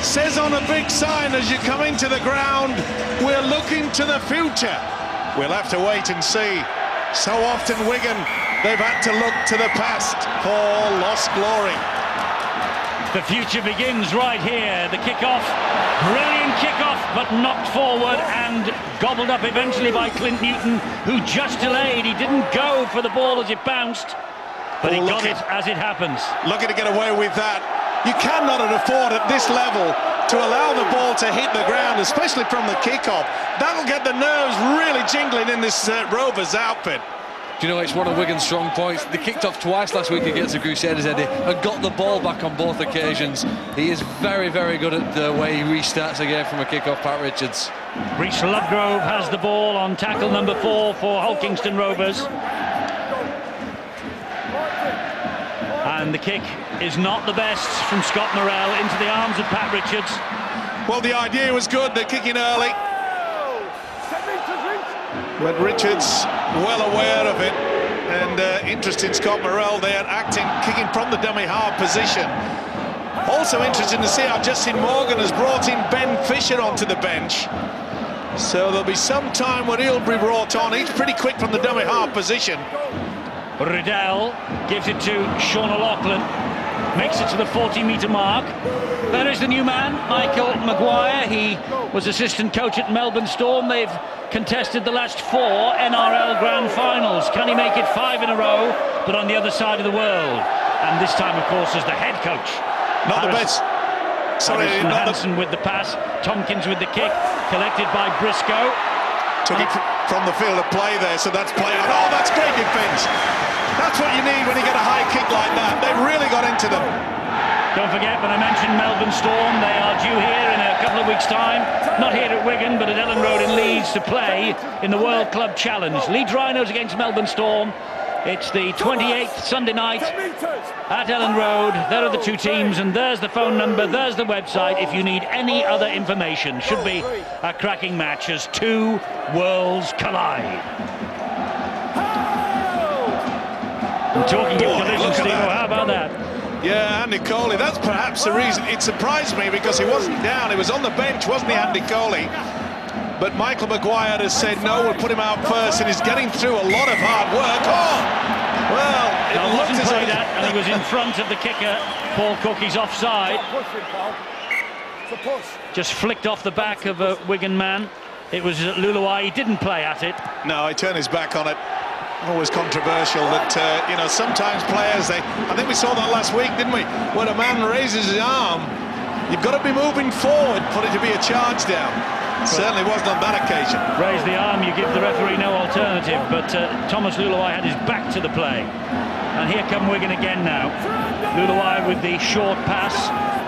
It says on a big sign as you come into the ground, we're looking to the future. We'll have to wait and see. So often Wigan, they've had to look to the past for lost glory. The future begins right here. The kick-off, brilliant kick-off, but knocked forward and gobbled up eventually by Clint Newton, who just delayed. He didn't go for the ball as it bounced, but he got it as it happens. Lucky to get away with that. You cannot afford at this level to allow the ball to hit the ground, especially from the kick-off. That'll get the nerves really jingling in this Rovers outfit. Do you know, it's one of Wigan's strong points. They kicked off twice last week against the Crusaders, Eddie, and got the ball back on both occasions. He is very, very good at the way he restarts again from a kick-off, Pat Richards. Reece Lovegrove has the ball on tackle number 4 for Hull Kingston Rovers. And the kick is not the best from Scott Morrell into the arms of Pat Richards. Well, the idea was good. They're kicking early. But Richards well aware of it, and interesting Scott Morrell there acting, kicking from the dummy half position. Also interesting to see how Justin Morgan has brought in Ben Fisher onto the bench. So there'll be some time when he'll be brought on. He's pretty quick from the dummy half position. Riddell gives it to Sean O'Loughlin, makes it to the 40-metre mark. There is the new man, Michael Maguire. He was assistant coach at Melbourne Storm. They've contested the last 4 NRL Grand Finals. Can he make it 5 in a row, but on the other side of the world? And this time, of course, as the head coach. Not the best. Sorry, not Hansen with the pass, Tompkins with the kick, collected by Briscoe. Took it from the field of play there, so that's play out. Oh, that's great defence. That's what you need when you get a high kick like that. They've really got into them. Don't forget, when I mentioned Melbourne Storm, they are due here in a couple of weeks' time. Not here at Wigan, but at Ellen Road in Leeds to play in the World Club Challenge. Leeds Rhinos against Melbourne Storm. It's the 28th Sunday night at Ellen Road. There are the two teams, and there's the phone number, there's the website if you need any other information. Should be a cracking match as two worlds collide. And talking of collision, Steve, how about that? Yeah, Andy Coley, that's perhaps the reason. It surprised me because he wasn't down. He was on the bench, wasn't he, Andy Coley? But Michael Maguire has said, no, we'll put him out first, and he's getting through a lot of hard work. Oh, well, it wasn't looked as played at, and he was in front of the kicker. Paul Cook, he's offside. Just flicked off the back of a Wigan man. It was Luluai. He didn't play at it. No, he turned his back on it. Always controversial that, you know, sometimes players, I think we saw that last week, didn't we? When a man raises his arm, you've got to be moving forward for it to be a charge down. Certainly wasn't on that occasion. Raise the arm, you give the referee no alternative, but Thomas Luluai had his back to the play. And here come Wigan again now. Luluai with the short pass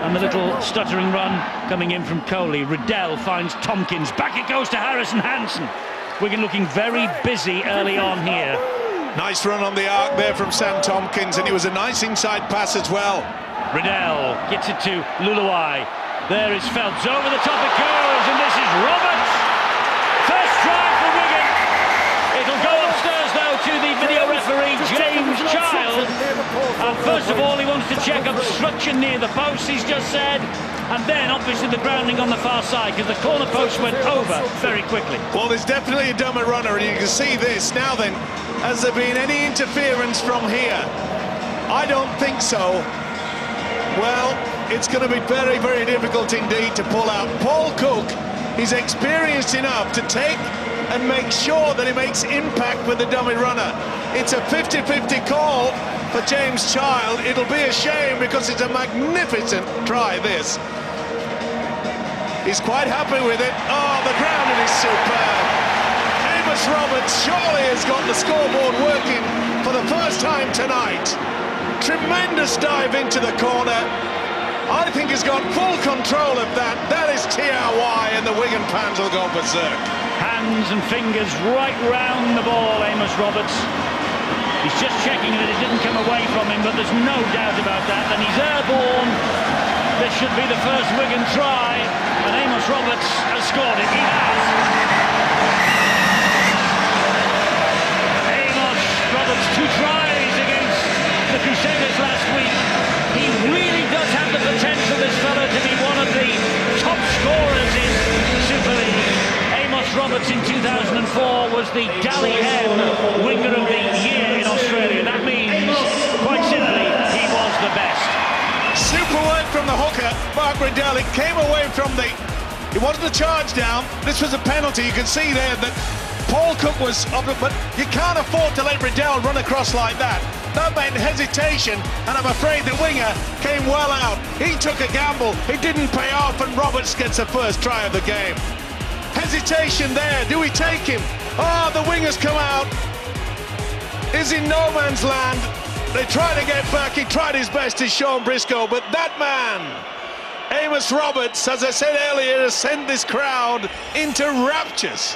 and the little stuttering run coming in from Coley. Riddell finds Tompkins. Back it goes to Harrison Hansen. Wigan looking very busy early on here. Nice run on the arc there from Sam Tompkins, and it was a nice inside pass as well. Riddell gets it to Luluai. There is Phelps. Over the top it goes, and this is Roberts. First try for Wigan. It'll go upstairs, though, to the video referee, James Child. And first of all, he wants to check obstruction near the post, he's just said. And then, obviously, the grounding on the far side, because the corner post went over very quickly. Well, there's definitely a dumber runner, and you can see this. Now then, has there been any interference from here? I don't think so. Well, it's going to be very, very difficult indeed to pull out. Paul Cook is experienced enough to take and make sure that he makes impact with the dummy runner. It's a 50-50 call for James Child. It'll be a shame because it's a magnificent try, this. He's quite happy with it. Oh, the grounding is superb. Amos Roberts surely has got the scoreboard working for the first time tonight. Tremendous dive into the corner. I think he's got full control of that. That is TRY, and the Wigan fans will go berserk. Hands and fingers right round the ball, Amos Roberts. He's just checking that it didn't come away from him, but there's no doubt about that. And he's airborne. This should be the first Wigan try, and Amos Roberts has scored it. He has. Amos Roberts, 2 tries against the Crusaders last week. He really does have the potential, this fella, to be one of the the Dally M Winger of the Year in Australia. That means, quite simply, he was the best. Super work from the hooker, Mark Riddell. It came away from the... It wasn't a charge down. This was a penalty. You can see there that Paul Cook was... But you can't afford to let Riddell run across like that. That meant hesitation, and I'm afraid the winger came well out. He took a gamble. It didn't pay off, and Roberts gets the first try of the game. Hesitation there. Do we take him? Oh, the winger's come out. Is in no man's land. They try to get back. He tried his best to Sean Briscoe, but that man, Amos Roberts, as I said earlier, has sent this crowd into raptures.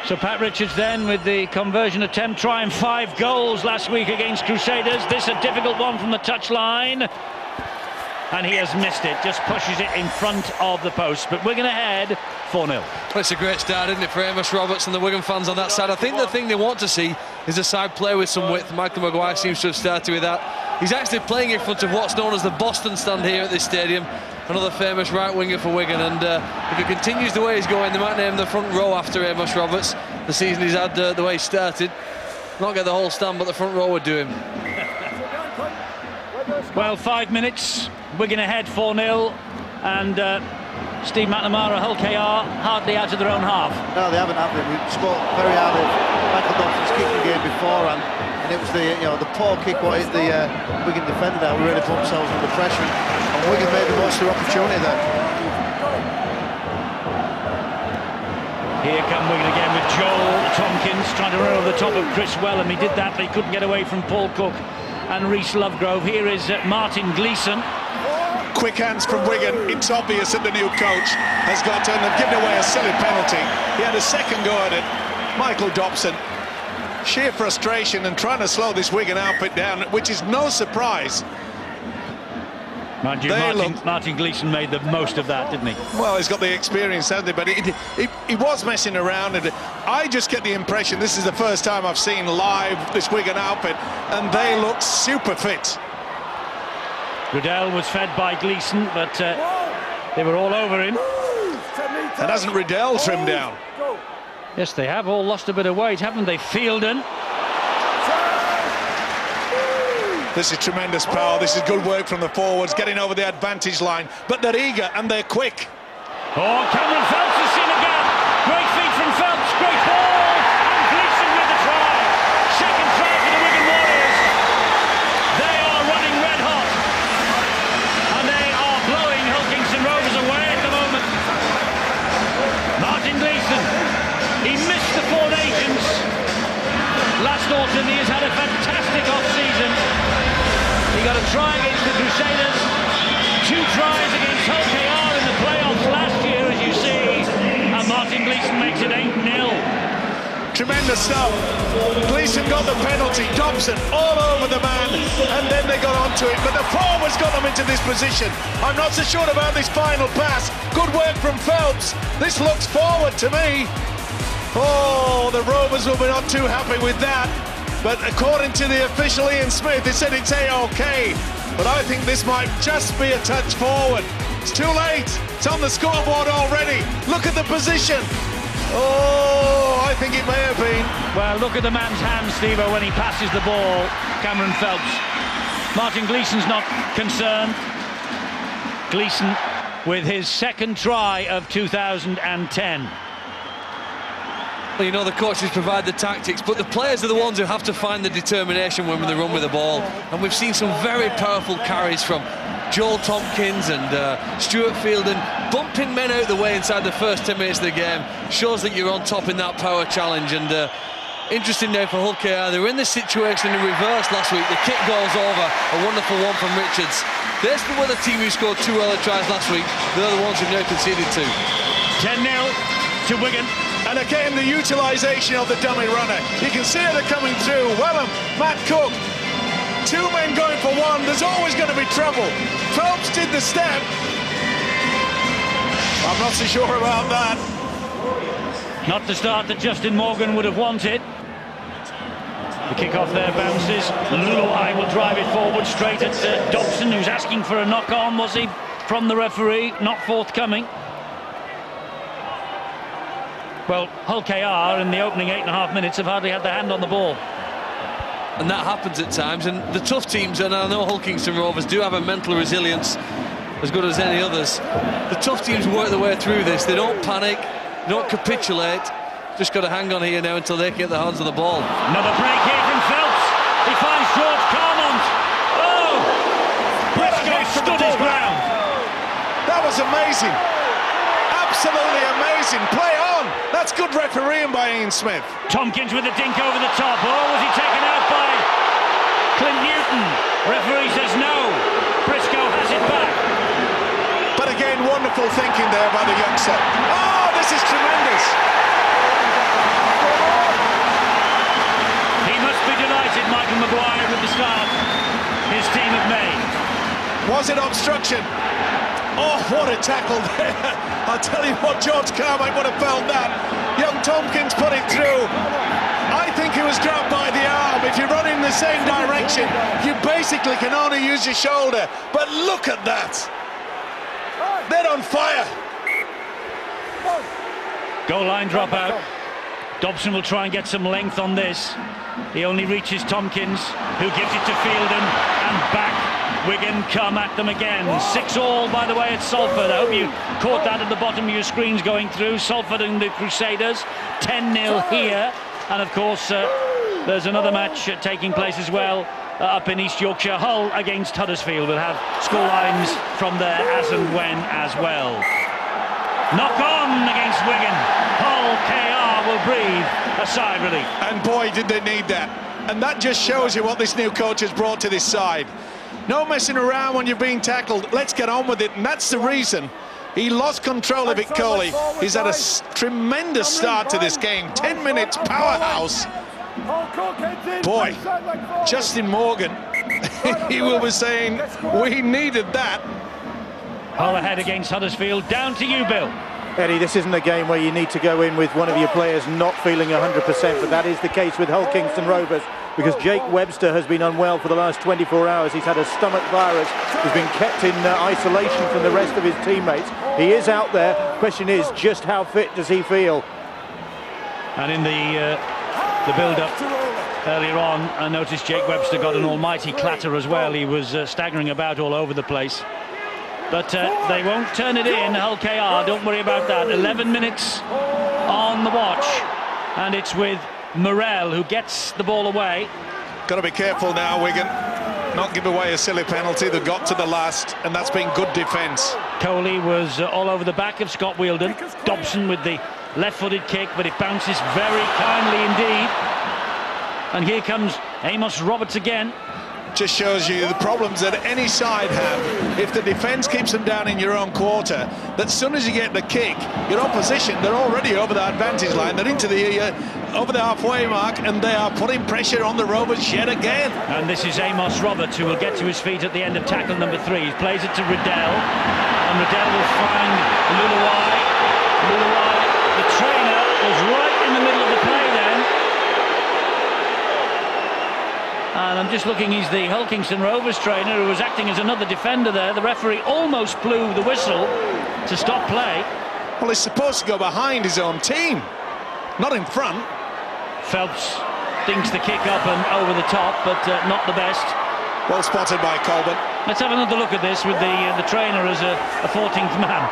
So Pat Richards then with the conversion attempt, trying 5 goals last week against Crusaders. This a difficult one from the touchline. And he has missed it, just pushes it in front of the post. But Wigan ahead, 4-0. Well, it's a great start, isn't it, for Amos Roberts and the Wigan fans on that side. I think the thing they want to see is a side play with some width. Michael Maguire seems to have started with that. He's actually playing in front of what's known as the Boston stand here at this stadium. Another famous right winger for Wigan, and if he continues the way he's going, they might name the front row after Amos Roberts. The season he's had, the way he started, not get the whole stand, but the front row would do him. Well, 5 minutes, Wigan ahead 4-0, and Steve McNamara, Hull K.R. hardly out of their own half. No, they haven't, have they? We spoke very hard of Michael Dobson's kicking game beforehand, and it was the poor kick what hit the Wigan defender that we really put themselves under pressure, and Wigan made the most of the opportunity there. Here come Wigan again with Joel Tompkins trying to run over the top of Chris Wellham. He did that, but he couldn't get away from Paul Cook and Rhys Lovegrove. Here is Martin Gleeson. Quick hands from Wigan. It's obvious that the new coach has got to, and they've given away a silly penalty. He had a second go at it. Michael Dobson, sheer frustration and trying to slow this Wigan outfit down, which is no surprise. Mind you, Martin Gleeson made the most of that, didn't he? Well, he's got the experience, hasn't he? But he was messing around, and I just get the impression this is the first time I've seen live this Wigan outfit, and they look super fit. Riddell was fed by Gleeson, but they were all over him. And hasn't Riddell trimmed down? Yes, they have all lost a bit of weight, haven't they? Fielden. This is tremendous power. This is good work from the forwards, getting over the advantage line. But they're eager and they're quick. Oh, Cameron Phelps has seen a gap. Great feed from Phelps, great ball, and Gleeson with the try. Second try for the Wigan Warriors. They are running red hot, and they are blowing Hull Rovers away at the moment. Martin Gleeson, he missed the Four Nations last autumn. He has had a fantastic off-season. He got a try against the Crusaders, 2 tries against Hull K.R. in the playoffs last year, as you see, and Martin Gleeson makes it 8-0. Tremendous stuff. Gleeson got the penalty, Dobson all over the man, and then they got onto it, but the forwards got them into this position. I'm not so sure about this final pass. Good work from Phelps. This looks forward to me. Oh, the Rovers will be not too happy with that. But according to the official Ian Smith, they said it's A-OK. But I think this might just be a touch forward. It's too late. It's on the scoreboard already. Look at the position. Oh, I think it may have been. Well, look at the man's hands, Steve-O, when he passes the ball, Cameron Phelps. Martin Gleeson's not concerned. Gleeson with his second try of 2010. Well, you know, the coaches provide the tactics, but the players are the ones who have to find the determination when they run with the ball. And we've seen some very powerful carries from Joel Tompkins and Stuart Fielden, bumping men out the way inside the first 10 minutes of the game. Shows that you're on top in that power challenge. And interesting now for Hull K.R. They were in this situation in reverse last week. The kick goes over, a wonderful one from Richards. They're still with the team who scored 2 early tries last week. They're the ones who've now conceded 2. 10-0 to Wigan. And again, the utilisation of the dummy runner. You can see it coming through. Wellham, Matt Cook. 2 men going for 1. There's always going to be trouble. Phelps did the step. I'm not so sure about that. Not the start that Justin Morgan would have wanted. The kick-off there bounces. Luai will drive it forward straight at Dobson, who's asking for a knock-on, was he, from the referee? Not forthcoming. Well, Hull K.R. in the opening 8.5 minutes have hardly had their hand on the ball. And that happens at times, and the tough teams, and I know Hull Kingston Rovers do have a mental resilience as good as any others. The tough teams work their way through this. They don't panic, they don't capitulate. Just got to hang on here now until they get their hands on the ball. Another break here from Phelps. He finds George Carmont. Oh! Briscoe stood his ground. That was amazing. Absolutely amazing. Play on. That's good refereeing by Ian Smith. Tompkins with a dink over the top. Oh, was he taken out by Clint Newton? Referee says no. Briscoe has it back. But again, wonderful thinking there by the youngster. Oh, this is tremendous. He must be delighted, Michael Maguire, with the start his team have made. Was it obstruction? Oh, what a tackle there. I'll tell you what, George Carmike would have felt that. Young Tompkins put it through. I think he was grabbed by the arm. If you run in the same direction, you basically can only use your shoulder. But look at that. They're on fire. Goal line dropout. Dobson will try and get some length on this. He only reaches Tompkins, who gives it to Fielden, and back. Wigan come at them again. 6-all, by the way, at Salford. I hope you caught that at the bottom of your screens going through. Salford and the Crusaders, 10-0 here. And of course, there's another match taking place as well up in East Yorkshire. Hull against Huddersfield. We'll have scorelines from there as and when as well. Knock on against Wigan. Hull K.R. will breathe a sigh of relief. And boy, did they need that. And that just shows you what this new coach has brought to this side. No messing around when you're being tackled. Let's get on with it. And that's the reason he lost control of it, Coley. He's had a tremendous start to this game. 10 minutes, powerhouse. Boy, Justin Morgan, he will be saying, we needed that. Hull ahead against Huddersfield. Down to you, Bill. Eddie, this isn't a game where you need to go in with one of your players not feeling 100%, but that is the case with Hull Kingston Rovers, because Jake Webster has been unwell for the last 24 hours. He's had a stomach virus. He's been kept in isolation from the rest of his teammates. He is out there. Question is, just how fit does he feel? And in the build-up earlier on, I noticed Jake Webster got an almighty clatter as well. He was staggering about all over the place. But they won't turn it in, Hull K.R. Don't worry about that. 11 minutes on the watch. And it's with Morel who gets the ball away. Got to be careful now, Wigan. Not give away a silly penalty. They got to the last, and that's been good defence. Coley was all over the back of Scott Wheeldon. Dobson with the left-footed kick, but it bounces very kindly indeed. And here comes Amos Roberts again. Just shows you the problems that any side have. If the defence keeps them down in your own quarter, that as soon as you get the kick, your opposition, they're already over the advantage line. They're into the over the halfway mark, and they are putting pressure on the Rovers yet again. And this is Amos Roberts, who will get to his feet at the end of tackle number 3. He plays it to Riddell, and Riddell will find Luluai. Luluai, the trainer, was right in the middle of the play then. And I'm just looking, he's the Hull Kingston Rovers trainer who was acting as another defender there. The referee almost blew the whistle to stop play. Well, he's supposed to go behind his own team, not in front. Phelps dinks the kick up and over the top, but not the best. Well spotted by Colburn. Let's have another look at this with the trainer as a 14th man.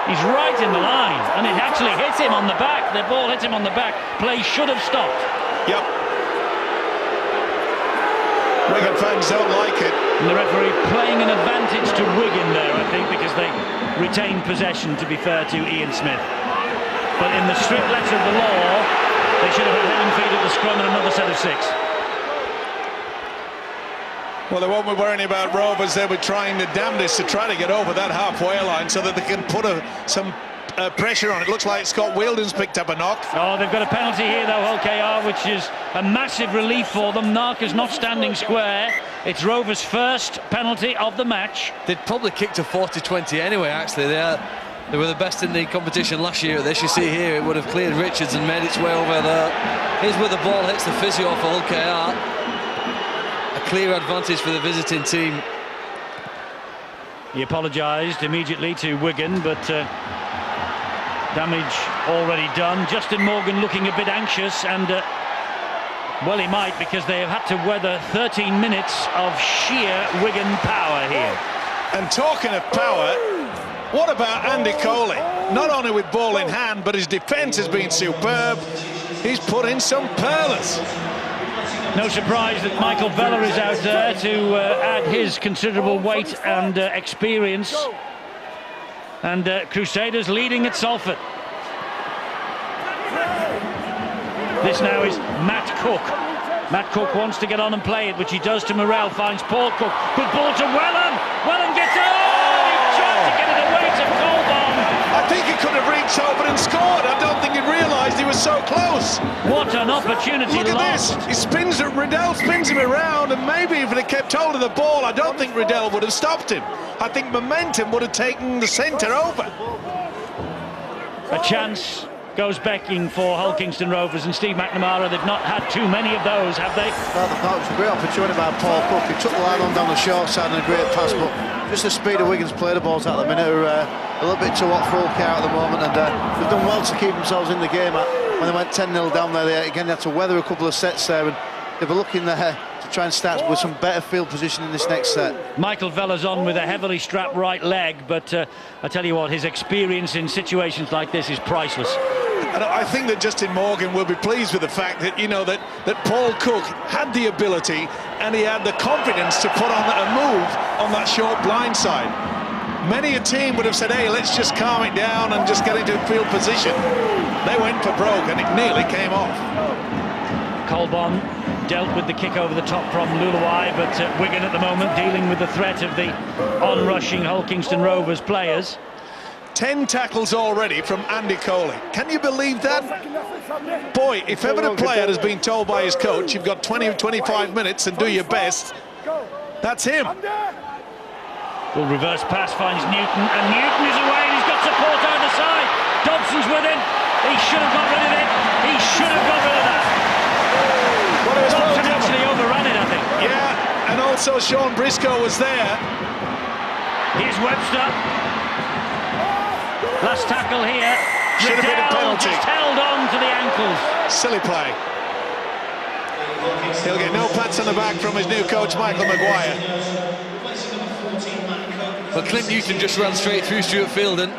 He's right in the line, and it actually hits him on the back. The ball hits him on the back. Play should have stopped. Yep. Wigan fans don't like it. And the referee playing an advantage to Wigan there, I think, because they retained possession, to be fair to Ian Smith. But in the strict letter of the law, they should have had head and feet at the scrum and another set of 6. Well, they won't be worrying about Rovers. They'll be trying the damnedest to try to get over that halfway line so that they can put some pressure on. It looks like Scott Wheeldon's picked up a knock. Oh, they've got a penalty here though, Hull K.R., which is a massive relief for them. Narca's not standing square. It's Rovers' first penalty of the match. They'd probably kicked a 40-20 anyway, actually. They were the best in the competition last year at this. You see here, it would have cleared Richards and made its way over there. Here's where the ball hits the physio for Hull K.R. A clear advantage for the visiting team. He apologised immediately to Wigan, but Damage already done. Justin Morgan looking a bit anxious, and well, he might, because they have had to weather 13 minutes of sheer Wigan power here. And talking of power, what about Andy Coley? Not only with ball in hand, but his defence has been superb. He's put in some pearlers. No surprise that Michael Vella is out there to add his considerable weight and experience. And Crusaders leading at Salford. This now is Matt Cook. Matt Cook wants to get on and play it, which he does to Morrell, finds Paul Cook. Good ball to Wellham. Wellham gets it. Oh, he tried to get it away to Colbon. I think he could have reached over and scored. I don't think he realised he was so close. What an opportunity Look at lost. this. He spins it, Riddell spins him around, and maybe if he kept hold of the ball, I don't think Riddell would have stopped him. I think momentum would have taken the centre over. A chance goes becking for Hull Kingston Rovers, and Steve McNamara, they've not had too many of those, have they? Well, it was a great opportunity by Paul Cook. He took the line on down the short side and a great pass, but just the speed of Wigan's play the balls at the minute are a little bit too hot for Hull K.R at the moment, and they've done well to keep themselves in the game. When they went 10-0 down there, they again had to weather a couple of sets there, and they were looking there to try and start with some better field position in this next set. Michael Vella's on with a heavily strapped right leg, but I tell you what, his experience in situations like this is priceless. And I think that Justin Morgan will be pleased with the fact that, you know, that Paul Cook had the ability and he had the confidence to put on a move on that short blind side. Many a team would have said, hey, let's just calm it down and just get into field position. They went for broke and it nearly came off. Colbon dealt with the kick over the top from Luluai, but Wigan at the moment dealing with the threat of the on-rushing Hull Kingston Rovers players. 10 tackles already from Andy Coley. Can you believe that? Boy, if ever a player has been told by his coach, you've got 20 or 25 minutes and do your best, that's him. Well, reverse pass finds Newton, and Newton is away, and he's got support either side. Dobson's with him. He should have got rid of it. He should have got rid of that. Dobson actually overran it, I think. Yeah, and also Sean Briscoe was there. Here's Webster. Last tackle here. Should have been a Riddell penalty. just held on to the ankles. Silly play. He'll get no pats on the back from his new coach, Michael Maguire. But Clint Newton just ran straight through Stuart Fielden,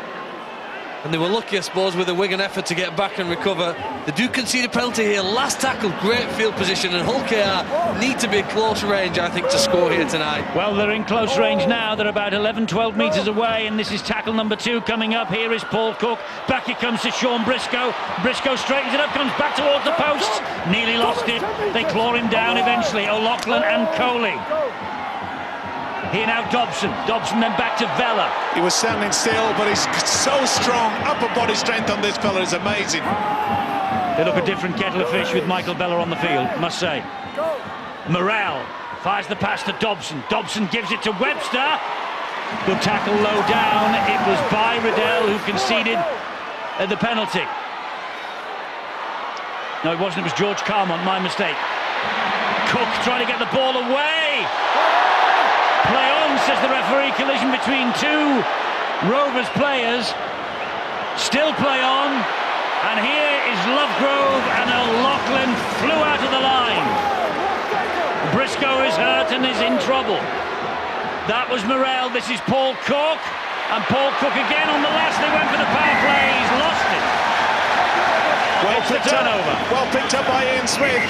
and they were lucky, I suppose, with the Wigan effort to get back and recover. They do concede a penalty here. Last tackle, great field position, and Hull K.R need to be close range, I think, to score here tonight. Well, they're in close range now. They're about 11-12 metres away, and this is tackle number 2 coming up. Here is Paul Cook. Back it comes to Sean Briscoe. Briscoe straightens it up, comes back towards the posts. Nearly lost it. They claw him down eventually. O'Loughlin and Coley. Here now Dobson. Dobson then back to Vella. He was standing still, but he's so strong. Upper body strength on this fella is amazing. They look a different kettle of fish with Michael Vella on the field, must say. Morrell fires the pass to Dobson. Dobson gives it to Webster. Good tackle low down. It was by Riddell who conceded the penalty. No, it wasn't. It was George Carmont, my mistake. Cook trying to get the ball away. Play on, says the referee. Collision between two Rovers players. Still play on. And here is Lovegrove, and O'Loughlin flew out of the line. Briscoe is hurt and is in trouble. That was Morrell. This is Paul Cook. And Paul Cook again on the last. They went for the power play. He's lost it. Well picked up. Well picked up by Ian Smith.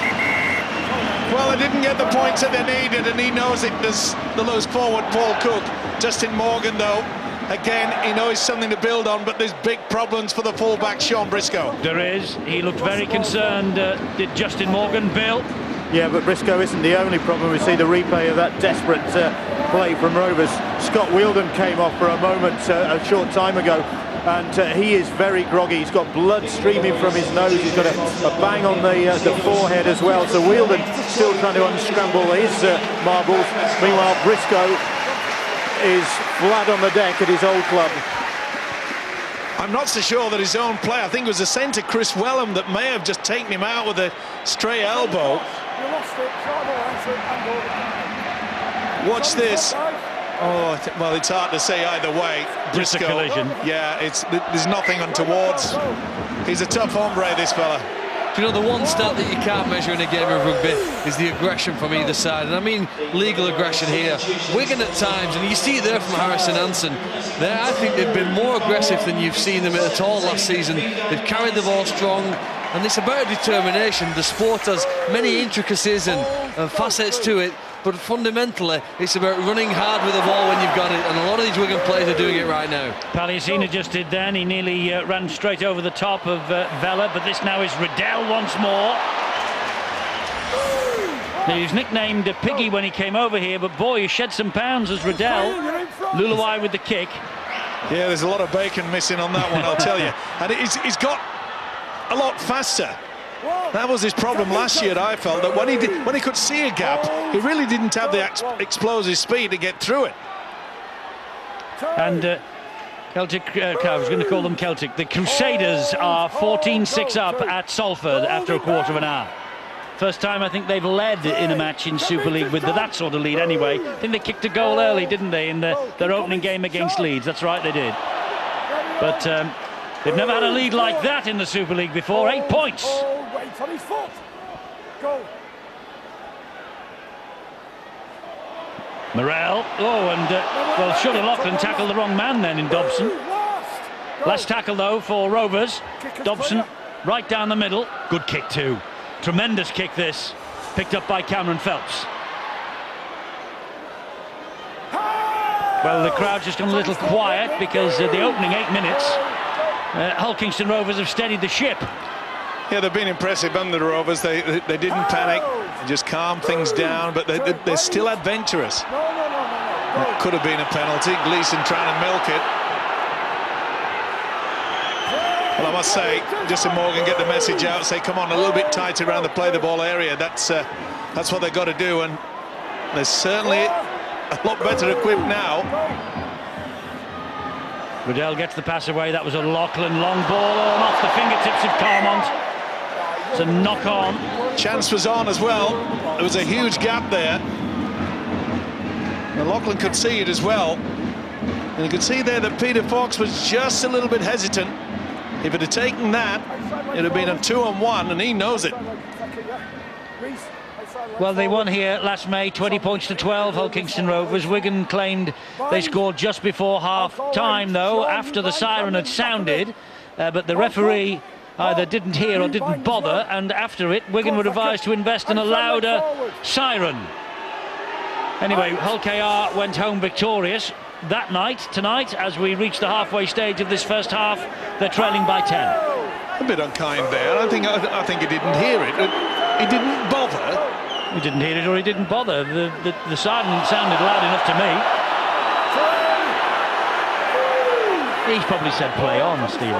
Well, they didn't get the points that they needed, and he knows it. There's the loose forward, Paul Cook. Justin Morgan, though, again, he knows something to build on, but there's big problems for the fullback, Sean Briscoe. There is. He looked very concerned. Did Justin Morgan, Bill? Yeah, but Briscoe isn't the only problem. We see the replay of that desperate play from Rovers. Scott Wheeldon came off for a moment a short time ago, and he is very groggy. He's got blood streaming from his nose. He's got a bang on the forehead as well. So Wheeldon still trying to unscramble his marbles. Meanwhile, Briscoe is flat on the deck at his old club. I'm not so sure that his own play. I think it was the centre, Chris Wellham, that may have just taken him out with a stray elbow. Watch this. Oh, well, it's hard to say either way. Just a Briscoe, collision. yeah, there's nothing untowards. He's a tough hombre, this fella. Do you know, the one stat that you can't measure in a game of rugby is the aggression from either side, and I mean legal aggression here. Wigan at times, and you see it there from Harrison Hansen, I think they've been more aggressive than you've seen them at all last season. They've carried the ball strong, and it's about determination. The sport has many intricacies and facets to it, but fundamentally it's about running hard with the ball when you've got it, and a lot of these Wigan players are doing it right now. Palliasina just did then. He nearly ran straight over the top of Vella, but this now is Riddell once more. He was nicknamed Piggy when he came over here, but boy, he shed some pounds as Riddell. Luluai with the kick. Yeah, there's a lot of bacon missing on that one, I'll tell you. And he's got a lot faster. That was his problem last year, I felt, that when he could see a gap, he really didn't have the explosive speed to get through it. And Celtic, I was going to call them Celtic. The Crusaders are 14-6 up at Salford after a quarter of an hour. First time I think they've led in a match in Super League with that sort of lead anyway. I think they kicked a goal early, didn't they, in their opening game against Leeds. That's right, they did. But they've never had a lead like that in the Super League before. 8 points. On his foot. Go. Morrell. Oh, and well, should have Lachlan tackled the wrong man then in Dobson. Last tackle though for Rovers. Dobson right down the middle. Good kick too. Tremendous kick this. Picked up by Cameron Phelps. Well, the crowd's just gone a little quiet because the opening 8 minutes, Hull Kingston Rovers have steadied the ship. Yeah, they've been impressive under the Rovers. They didn't panic, just calmed things down, but they're still adventurous. It could have been a penalty. Gleeson trying to milk it. Well, I must say, Justin Morgan get the message out, say, come on, a little bit tighter around the play the ball area. That's what they've got to do, and they're certainly a lot better equipped now. Riddell gets the pass away. That was a Lachlan long ball on off the fingertips of Carmont. It's a knock on. Chance was on as well. There was a huge gap there. And Lachlan could see it as well. And you could see there that Peter Fox was just a little bit hesitant. If it had taken that, it would have been a 2-on-1, and he knows it. Well, they won here last May, 20 points to 12, Hull Kingston Rovers. Wigan claimed they scored just before half-time, though, after the siren had sounded. But the referee either didn't hear or didn't bother, and after it, Wigan were advised to invest in a louder siren. Anyway, Hull K.R. went home victorious that night. Tonight, as we reach the halfway stage of this first half, they're trailing by 10. A bit unkind there. I think he didn't hear it. He didn't bother. He didn't hear it or he didn't bother. The siren sounded loud enough to me. He's probably said play on, Steve.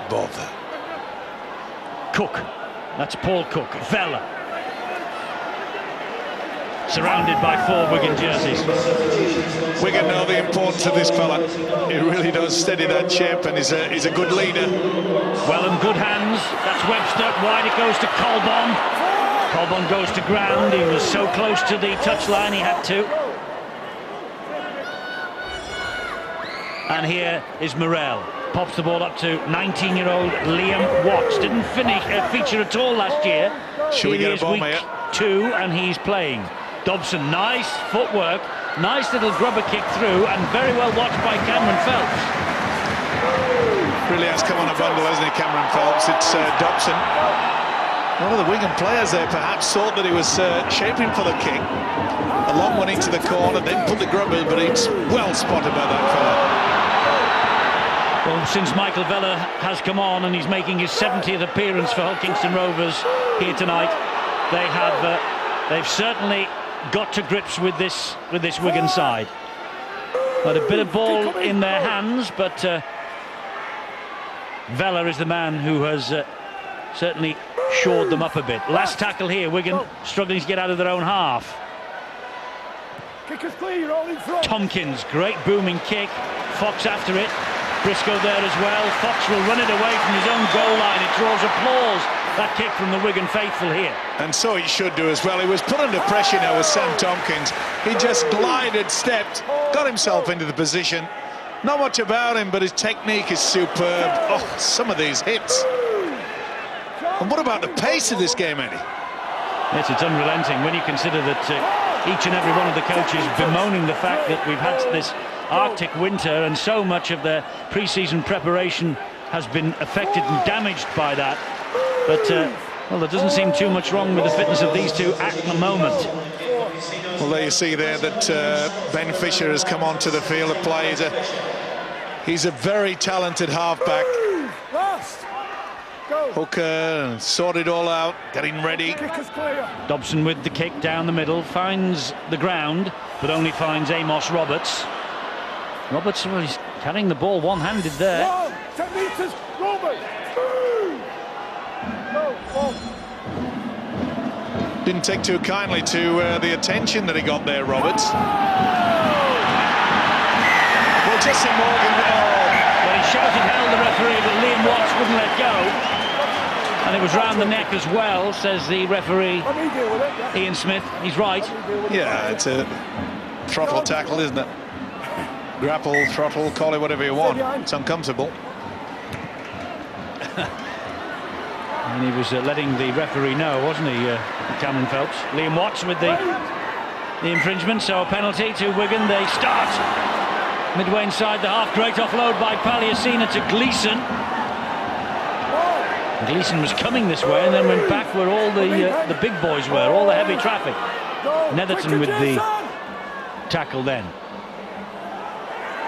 Bother. Cook. That's Paul Cook. Vella. Surrounded by 4 Wigan jerseys. Wigan know the importance of this fella. He really does steady that ship, and he's a good leader. Well, in good hands. That's Webster. Wide it goes to Colbon. Colbon goes to ground. He was so close to the touchline he had to. And here is Morrell. Pops the ball up to 19-year-old Liam Watts. Didn't feature at all last year. Should we get a bomb here? Week 2 and he's playing. Dobson, nice footwork, nice little grubber kick through, and very well watched by Cameron Phelps. Really has come on a bundle, hasn't he, Cameron Phelps? It's Dobson. One of the Wigan players there perhaps thought that he was shaping for the kick. A long one into the corner, then put the grubber, but it's well spotted by that fella. Well, since Michael Vella has come on and he's making his 70th appearance for Hull Kingston Rovers here tonight, they've certainly got to grips with this Wigan side. Had a bit of ball in their hands, but Vella is the man who has certainly shored them up a bit. Last tackle here, Wigan struggling to get out of their own half. Tompkins, great booming kick. Fox after it. Briscoe there as well. Fox will run it away from his own goal line. It draws applause that kick from the Wigan faithful here. And so he should do as well. He was put under pressure now with Sam Tompkins. He just glided, stepped, got himself into the position. Not much about him, but his technique is superb. Oh, some of these hits. And what about the pace of this game, Eddie? Yes, it's unrelenting when you consider that each and every one of the coaches bemoaning the fact that we've had this Arctic winter and so much of their pre-season preparation has been affected and damaged by that. But, well, there doesn't seem too much wrong with the fitness of these two at the moment. Well, there you see there that Ben Fisher has come onto the field of play. He's a very talented halfback. Hooker sorted all out, getting ready. Dobson with the kick down the middle, finds the ground, but only finds Amos Roberts. Roberts, well, he's carrying the ball one-handed there. 10 metres, Roberts. Didn't take too kindly to the attention that he got there, Roberts. Well, Jesse Morgan. Well, he shouted hell, the referee, but Liam Watts wouldn't let go. And it was round the neck as well, says the referee, Ian Smith. He's right. Yeah, it's a throttle tackle, isn't it? Grapple, throttle, call it whatever you want. It's uncomfortable. And he was letting the referee know, wasn't he, Cameron Phelps? Liam Watts with the infringement, so a penalty to Wigan. They start midway inside the half. Great offload by Palliasina to Gleeson. Gleeson was coming this way and then went back where all the big boys were, all the heavy traffic. Netherton with the tackle then.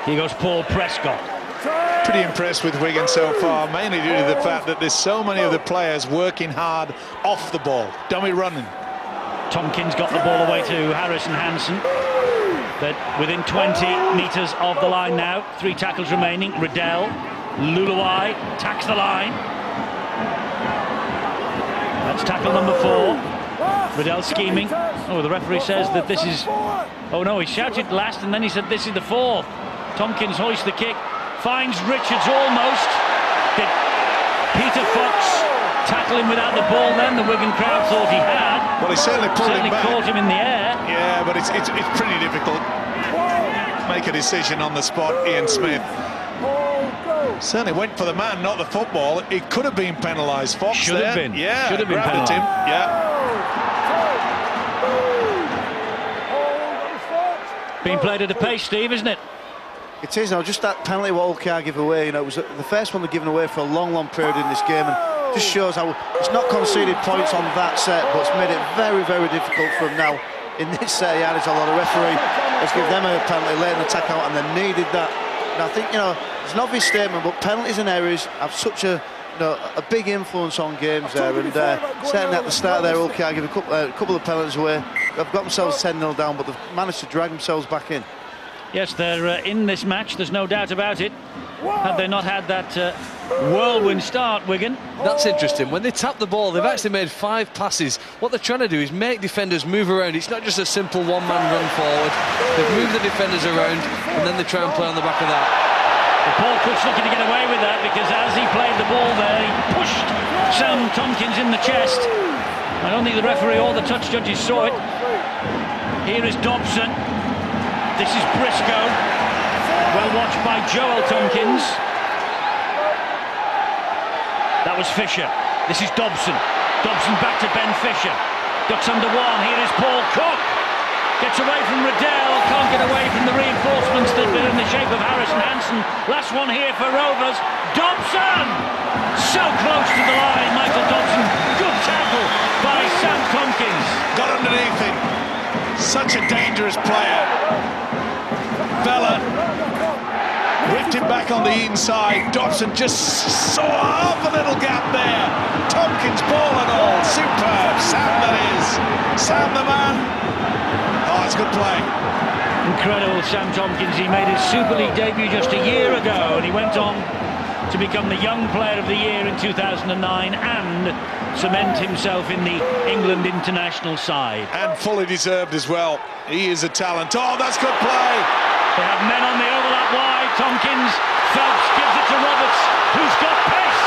Here goes Paul Prescott. Pretty impressed with Wigan so far, mainly due to the fact that there's so many of the players working hard off the ball, dummy running. Tompkins got the ball away to Harris and Hansen, but within 20 metres of the line now. 3 tackles remaining. Riddell, Luluai tacks the line. That's tackle number 4. Riddell scheming. Oh, the referee says that this is... Oh no, he shouted last and then he said this is the 4th. Tompkins hoists the kick, finds Richards almost. Did Peter Fox tackle him without the ball then? The Wigan crowd thought he had. Well, he certainly pulled him back. Caught him in the air. Yeah, but it's pretty difficult. Make a decision on the spot, Ian Smith. Certainly went for the man, not the football. It could have been penalised. Fox should have been. Yeah, should have been penalised. Him. Yeah. Being played at a pace, Steve, isn't it? It is now. Just that penalty what Hull K.R give away, you know, it was the first one they've given away for a long period in this game, and just shows how it's not conceded points on that set, but it's made it very difficult for them now in this set. Yeah, there's a lot of referee has given them a penalty late in the attack out, and they needed that. And I think, you know, it's an obvious statement, but penalties and errors have such a big influence on games there, and certainly at the start there, Hull K.R give a couple of penalties away. They've got themselves 10-0 down, but they've managed to drag themselves back in. Yes, they're in this match, there's no doubt about it. Had they not had that whirlwind start, Wigan. That's interesting. When they tap the ball, they've actually made 5 passes. What they're trying to do is make defenders move around. It's not just a simple one-man run forward. They've moved the defenders around, and then they try and play on the back of that. Well, Paul Cook's looking to get away with that, because as he played the ball there, he pushed Sam Tompkins in the chest. I don't think the referee or the touch judges saw it. Here is Dobson. This is Briscoe. Well watched by Joel Tompkins. That was Fisher. This is Dobson. Dobson back to Ben Fisher. Ducks under 1. Here is Paul Cook. Gets away from Riddell. Can't get away from the reinforcements that are in the shape of Harris and Hansen. Last one here for Rovers. Dobson! So close to the line, Michael Dobson. Good tackle by Sam Tompkins. Got underneath him. Such a dangerous player. Bella whipped him back on the inside. Dobson just saw half a little gap there. Tompkins ball and all. Superb. Sam, that is. Sam the man. Oh, it's good play. Incredible, Sam Tompkins. He made his Super League debut just a year ago, and he went on to become the Young Player of the Year in 2009 and cement himself in the England international side. And fully deserved as well. He is a talent. Oh, that's good play. They have men on the overlap wide. Tompkins, Phelps gives it to Roberts, who's got pace.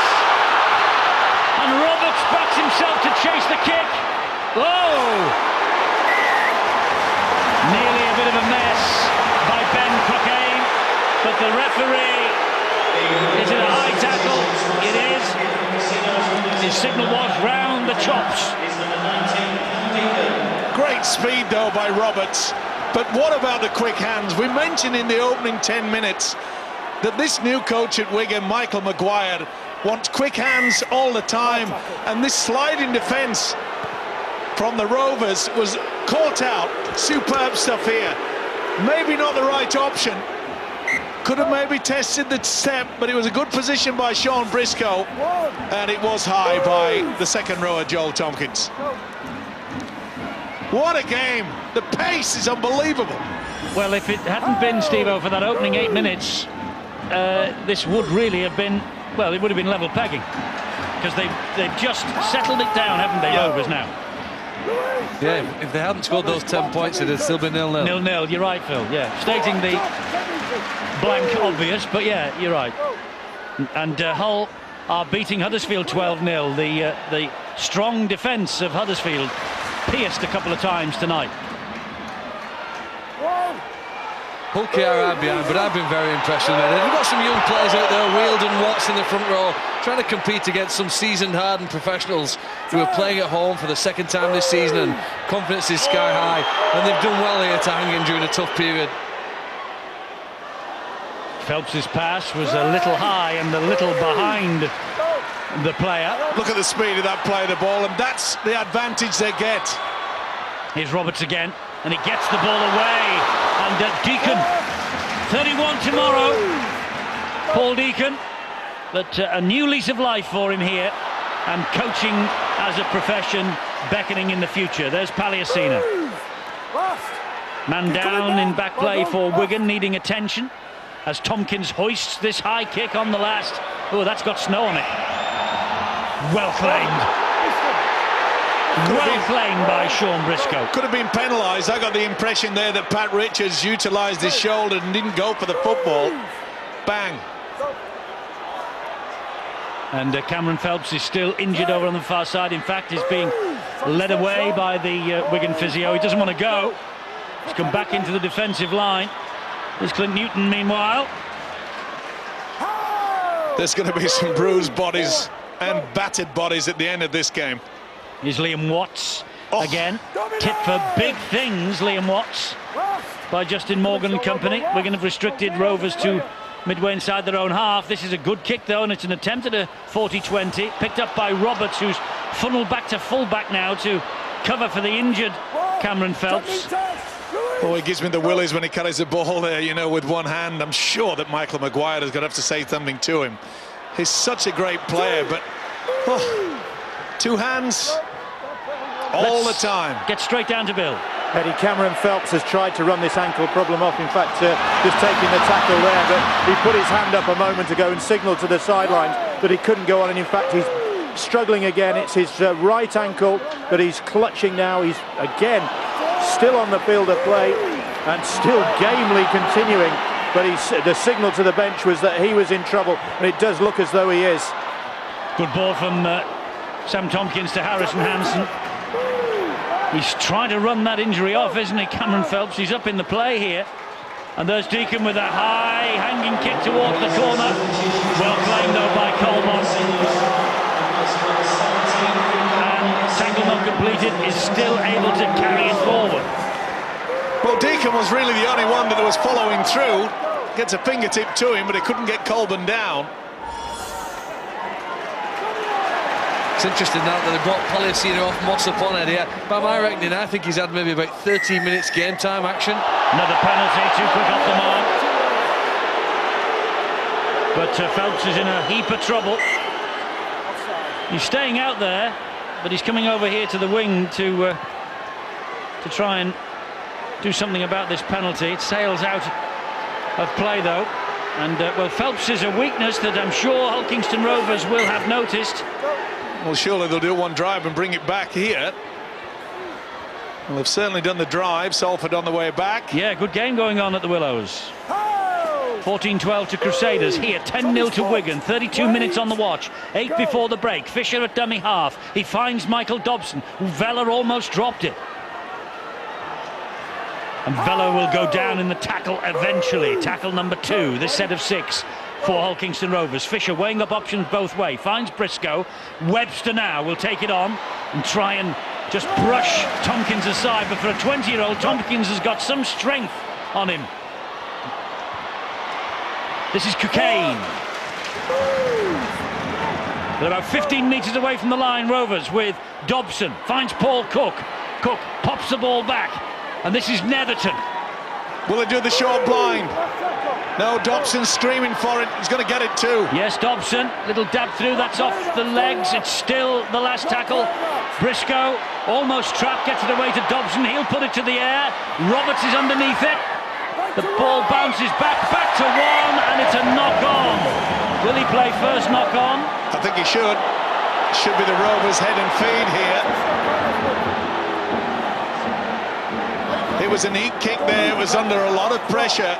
And Roberts backs chase the kick. Oh! Nearly a bit of a mess by Ben Croquet, but the referee, is it a high tackle? It is. His signal was round the chops. Great speed though by Roberts, but what about the quick hands? We mentioned in the opening 10 minutes that this new coach at Wigan, Michael Maguire, wants quick hands all the time, and this sliding defence from the Rovers was caught out. Superb stuff here. Maybe not the right option. Could have maybe tested the step, but it was a good position by Sean Briscoe, and it was high by the second rower, Joel Tompkins. What a game. The pace is unbelievable. Well, if it hadn't been, Steve-O, for that opening 8 minutes, this would really have been, well, it would have been level pegging, because they've just settled it down, haven't they, Rovers now? Yeah, if they hadn't scored those 10 points, it'd still be 0-0. 0-0, you're right, Phil, yeah. Stating the blank obvious, but yeah, you're right. And Hull are beating Huddersfield 12-0. The strong defence of Huddersfield pierced a couple of times tonight. Hull K.R. are behind, but I've been very impressed with it. They've got some young players out there, Wield and Watts in the front row, trying to compete against some seasoned, hardened professionals who are playing at home for the second time this season, and confidence is sky high, and they've done well here to hang in during a tough period. Phelps's pass was a little high and a little behind the player. Look at the speed of that play of the ball, and that's the advantage they get. Here's Roberts again, and he gets the ball away. And Deacon, 31 tomorrow. Paul Deacon, but a new lease of life for him here, and coaching as a profession beckoning in the future. There's Paliasina. Man down in back play for Wigan, needing attention as Tompkins hoists this high kick on the last. Oh, that's got snow on it. Well claimed. Well claimed by Sean Briscoe. Could have been penalised. I got the impression there that Pat Richards utilised his shoulder and didn't go for the football. Bang. And Cameron Phelps is still injured over on the far side. In fact, he's being led away by the Wigan physio. He doesn't want to go. He's come back into the defensive line. There's Clint Newton, meanwhile. There's going to be some bruised bodies and battered bodies at the end of this game. Here's Liam Watts again. Tit for big things, Liam Watts, by Justin Morgan and company. Wigan have restricted Rovers to midway inside their own half. This is a good kick, though, and it's an attempt at a 40-20. Picked up by Roberts, who's funneled back to full-back now to cover for the injured Cameron Phelps. Oh, he gives me the willies when he carries the ball there, you know, with one hand. I'm sure that Michael Maguire is going to have to say something to him. He's such a great player, but two hands all the time. Get straight down to Bill. Eddie, Cameron Phelps has tried to run this ankle problem off, in fact just taking the tackle there, but he put his hand up a moment ago and signalled to the sidelines that he couldn't go on, and in fact he's struggling again. It's his right ankle that he's clutching now. He's again still on the field of play and still gamely continuing, but the signal to the bench was that he was in trouble, and it does look as though he is. Good ball from Sam Tompkins to Harrison Hansen. He's trying to run that injury off, isn't he, Cameron Phelps? He's up in the play here. And there's Deacon with that high hanging kick towards the corner. Well claimed, though, by Coleman. And tackle not completed, is still able to carry it forward. Well, Deacon was really the only one that was following through. Gets a fingertip to him, but he couldn't get Colburn down. It's interesting now that they brought Paliasina off Moss upon Eddie. By my reckoning, I think he's had maybe about 13 minutes game time action. Another penalty, too quick off the mark. But Phelps is in a heap of trouble. He's staying out there, but he's coming over here to the wing to try and do something about this penalty. It sails out of play, though. And, well, Phelps is a weakness that I'm sure Hull Kingston Rovers will have noticed. Well, surely they'll do one drive and bring it back here. Well, they've certainly done the drive. Salford on the way back. Yeah, good game going on at the Willows. 14-12 to Crusaders. Here, 10-0 to Wigan. 32 minutes on the watch. 8 before the break. Fisher at dummy half. He finds Michael Dobson. Vella almost dropped it. And Vella will go down in the tackle eventually. Tackle number 2, this set of 6 for Hull Kingston Rovers. Fisher weighing up options both ways. Finds Briscoe. Webster now will take it on and try and just brush Tompkins aside. But for a 20-year-old, Tompkins has got some strength on him. This is Cocaine. They're about 15 metres away from the line, Rovers, with Dobson. Finds Paul Cook. Cook pops the ball back. And this is Netherton. Will he do the short blind? No, Dobson's screaming for it. He's going to get it too. Yes, Dobson. Little dab through. That's off the legs. It's still the last tackle. Briscoe almost trapped. Gets it away to Dobson. He'll put it to the air. Roberts is underneath it. The ball bounces back to one, and it's a knock-on. Will he play first knock-on? I think he should. Should be the Rovers' head and feed here. It was a neat kick there. It was under a lot of pressure.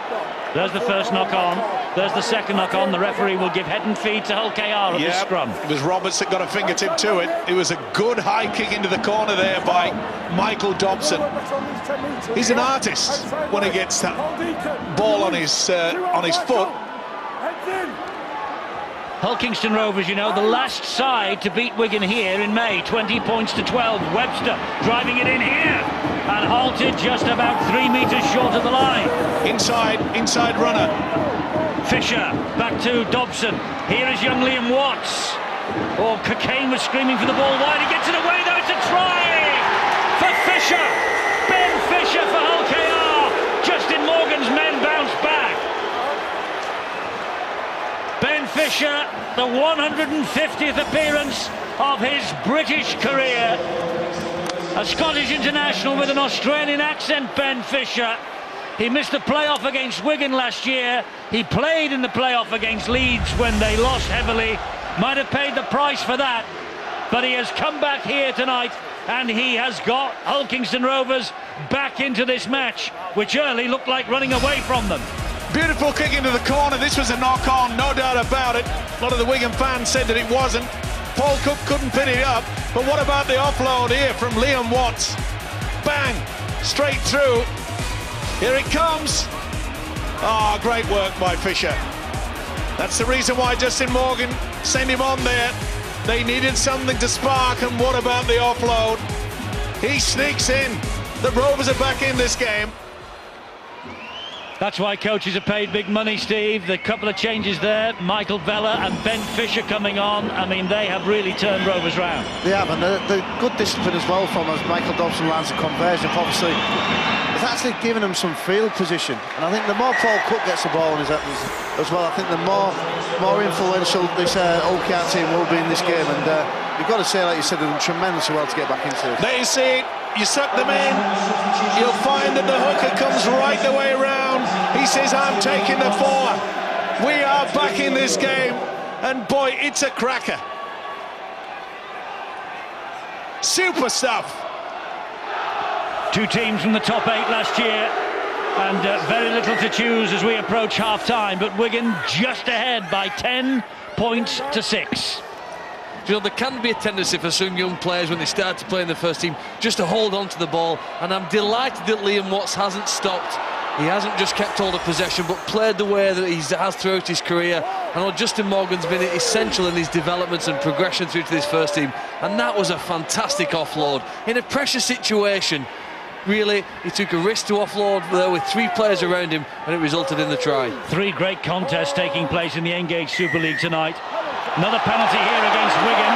There's the first knock-on. There's the second knock-on. The referee will give head and feed to Hull K.R. at the scrum. It was Roberts that got a fingertip to it. It was a good high kick into the corner there by Michael Dobson. He's an artist when he gets that ball on his foot. Hull Kingston Rovers, you know, the last side to beat Wigan here in May, 20 points to 12. Webster driving it in here and halted just about 3 metres short of the line. Inside runner. Fisher back to Dobson. Here is young Liam Watts. Oh, Cocaine was screaming for the ball wide. He gets it away though. It's a try for Fisher. Ben Fisher for Hull K.R. Justin Morgan's men bounce back. Ben Fisher, the 150th appearance of his British career. A Scottish international with an Australian accent, Ben Fisher. He missed the playoff against Wigan last year. He played in the playoff against Leeds when they lost heavily. Might have paid the price for that. But he has come back here tonight and he has got Hull Kingston Rovers back into this match, which early looked like running away from them. Beautiful kick into the corner. This was a knock-on, no doubt about it. A lot of the Wigan fans said that it wasn't. Paul Cook couldn't pin it up. But what about the offload here from Liam Watts? Bang! Straight through. Here it comes. Oh, great work by Fisher. That's the reason why Justin Morgan sent him on there. They needed something to spark, and what about the offload? He sneaks in. The Rovers are back in this game. That's why coaches are paid big money, Steve. The couple of changes there, Michael Vella and Ben Fisher coming on. I mean, they have really turned Rovers round. They have, and the good discipline as well from us. Michael Dobson lands the conversion, obviously. It's actually giving them some field position. And I think the more Paul Cook gets the ball in his as well, I think the more influential this Hull K.R team will be in this game. And you've got to say, like you said, they've done tremendously well to get back into it. There you see it. You suck them in, you'll find that the hooker comes right the way around. He says, I'm taking the 4. We are back in this game, and boy, it's a cracker. Super stuff. 2 teams from the top 8 last year, and very little to choose as we approach half-time, but Wigan just ahead by 10 points to 6. You know, there can be a tendency for some young players when they start to play in the first team just to hold on to the ball, and I'm delighted that Liam Watts hasn't stopped. He hasn't just kept hold of possession but played the way that he has throughout his career. I know Justin Morgan's been essential in his developments and progression through to this first team, and that was a fantastic offload in a pressure situation. Really, he took a risk to offload there with 3 players around him, and it resulted in the try. 3 great contests taking place in the Engage Super League tonight. Another penalty here against Wigan.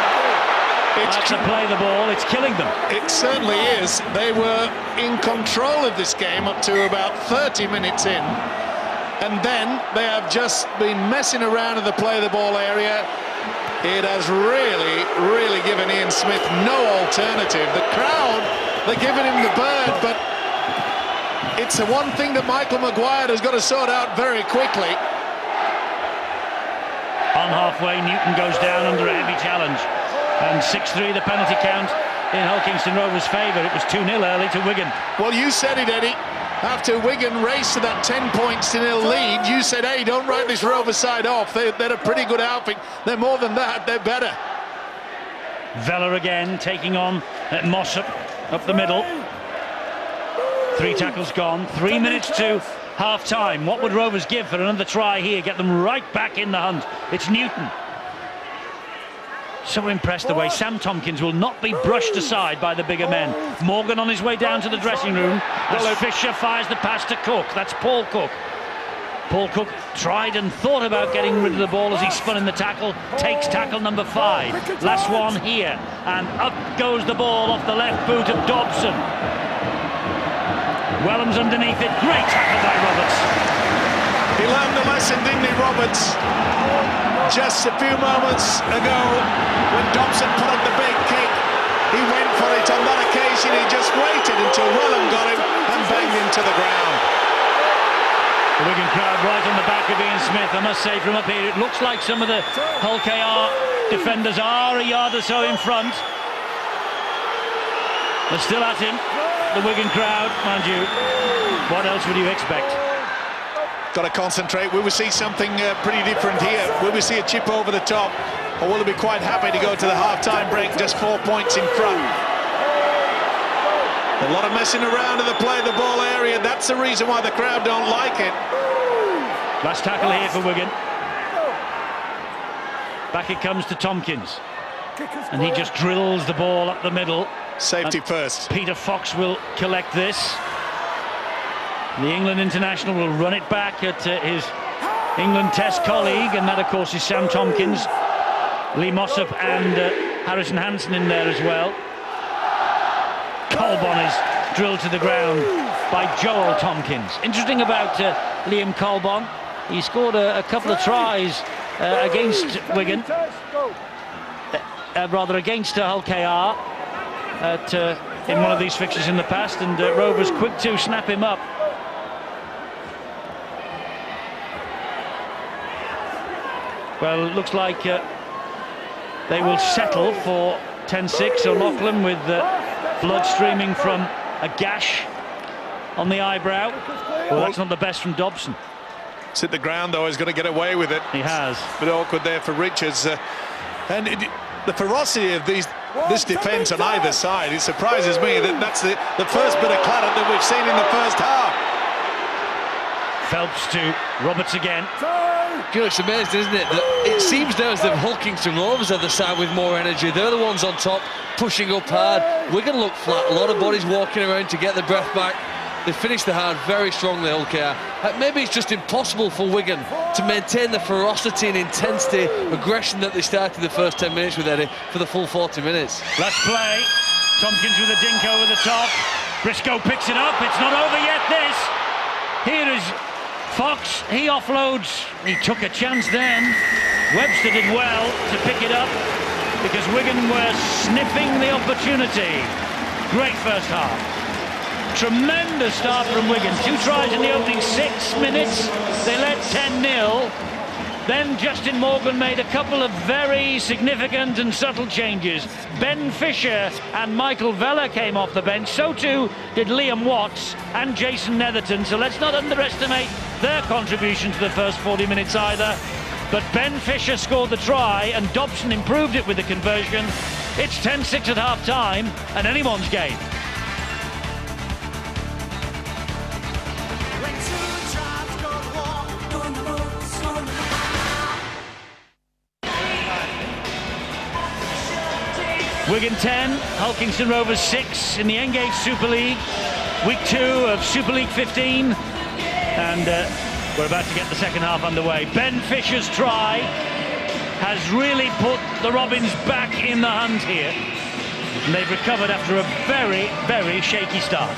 That's to play the ball, it's killing them. It certainly is. They were in control of this game up to about 30 minutes in. And then they have just been messing around in the play the ball area. It has really given Ian Smith no alternative. The crowd, they're giving him the bird, but it's the one thing that Michael Maguire has got to sort out very quickly. On halfway, Newton goes down under a heavy challenge. And 6-3 the penalty count in Hull Kingston Rovers' favour. It was 2-0 early to Wigan. Well, you said it, Eddie. After Wigan raced to that 10-0 lead, you said, hey, don't write this Rovers side off. They're a pretty good outfit. They're more than that, they're better. Vella again taking on Mossop up the middle. 3 tackles gone. 3 minutes to half-time. What would Rovers give for another try here? Get them right back in the hunt. It's Newton. So impressed the way Sam Tompkins will not be brushed aside by the bigger men. Morgan on his way down to the dressing room as Fisher fires the pass to Cook. That's Paul Cook. Paul Cook tried and thought about getting rid of the ball as he spun in the tackle. Takes tackle number 5. Last one here. And up goes the ball off the left boot of Dobson. Wellham's underneath it. Great tackle by Roberts. He learned the lesson, didn't he, Roberts? Just a few moments ago, when Dobson put up the big kick, he went for it. On that occasion, he just waited until Wellham got him and banged him to the ground. The Wigan crowd right on the back of Ian Smith. I must say, from up here, it looks like some of the Hull K.R defenders are a yard or so in front. They're still at him. The Wigan crowd, mind you. What else would you expect? Got to concentrate. Will we see something pretty different here? Will we see a chip over the top? Or will we be quite happy to go to the half-time break just 4 points in front? A lot of messing around in the play the ball area. That's the reason why the crowd don't like it. Last tackle here for Wigan. Back it comes to Tompkins. And he just drills the ball up the middle. Safety first. Peter Fox will collect this. The England international will run it back at his England Test colleague, and that, of course, is Sam Tompkins. Lee Mossop and Harrison Hansen in there as well. Colbon is drilled to the ground by Joel Tompkins. Interesting about Liam Colbon. He scored a couple of tries against Wigan, rather against Hull K.R. In one of these fixtures in the past, and Rovers quick to snap him up. Well, it looks like they will settle for 10-6. O'Loughlin with blood streaming from a gash on the eyebrow. Well, that's not the best from Dobson. It's hit the ground, though. He's going to get away with it. He has. Bit awkward there for Richards. The ferocity of this defence on either side, it surprises me that that's the first bit of claret that we've seen in the first half. Phelps to Roberts again. You know, it's amazing, isn't it? That it seems now as if Hull Kingston Rovers are the side with more energy. They're the ones on top, pushing up hard. Wigan look flat. A lot of bodies walking around to get the breath back. They finished the hard very strongly, Hull K.R. Maybe it's just impossible for Wigan to maintain the ferocity and intensity, aggression that they started the first 10 minutes with, Eddie, for the full 40 minutes. Last play. Tompkins with a dink over the top. Briscoe picks it up. It's not over yet, this. Here is Fox. He offloads. He took a chance then. Webster did well to pick it up because Wigan were sniffing the opportunity. Great first half. Tremendous start from Wigan. 2 tries in the opening 6 minutes. They led 10-0. Then Justin Morgan made a couple of very significant and subtle changes. Ben Fisher and Michael Vella came off the bench. So too did Liam Watts and Jason Netherton. So let's not underestimate their contribution to the first 40 minutes either. But Ben Fisher scored the try and Dobson improved it with the conversion. It's 10-6 at half-time and anyone's game. Wigan 10, Hull Kingston Rovers 6 in the Engage Super League. Week 2 of Super League 15. And we're about to get the second half underway. Ben Fisher's try has really put the Robins back in the hunt here. And they've recovered after a very, very shaky start.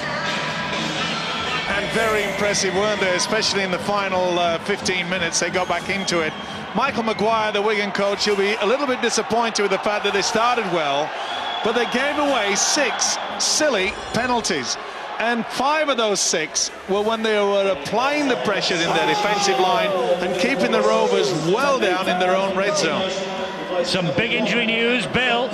And very impressive, weren't they? Especially in the final 15 minutes, they got back into it. Michael Maguire, the Wigan coach, he'll be a little bit disappointed with the fact that they started well, but they gave away 6 silly penalties. And 5 of those 6 were when they were applying the pressure in their defensive line and keeping the Rovers well down in their own red zone. Some big injury news, Bill.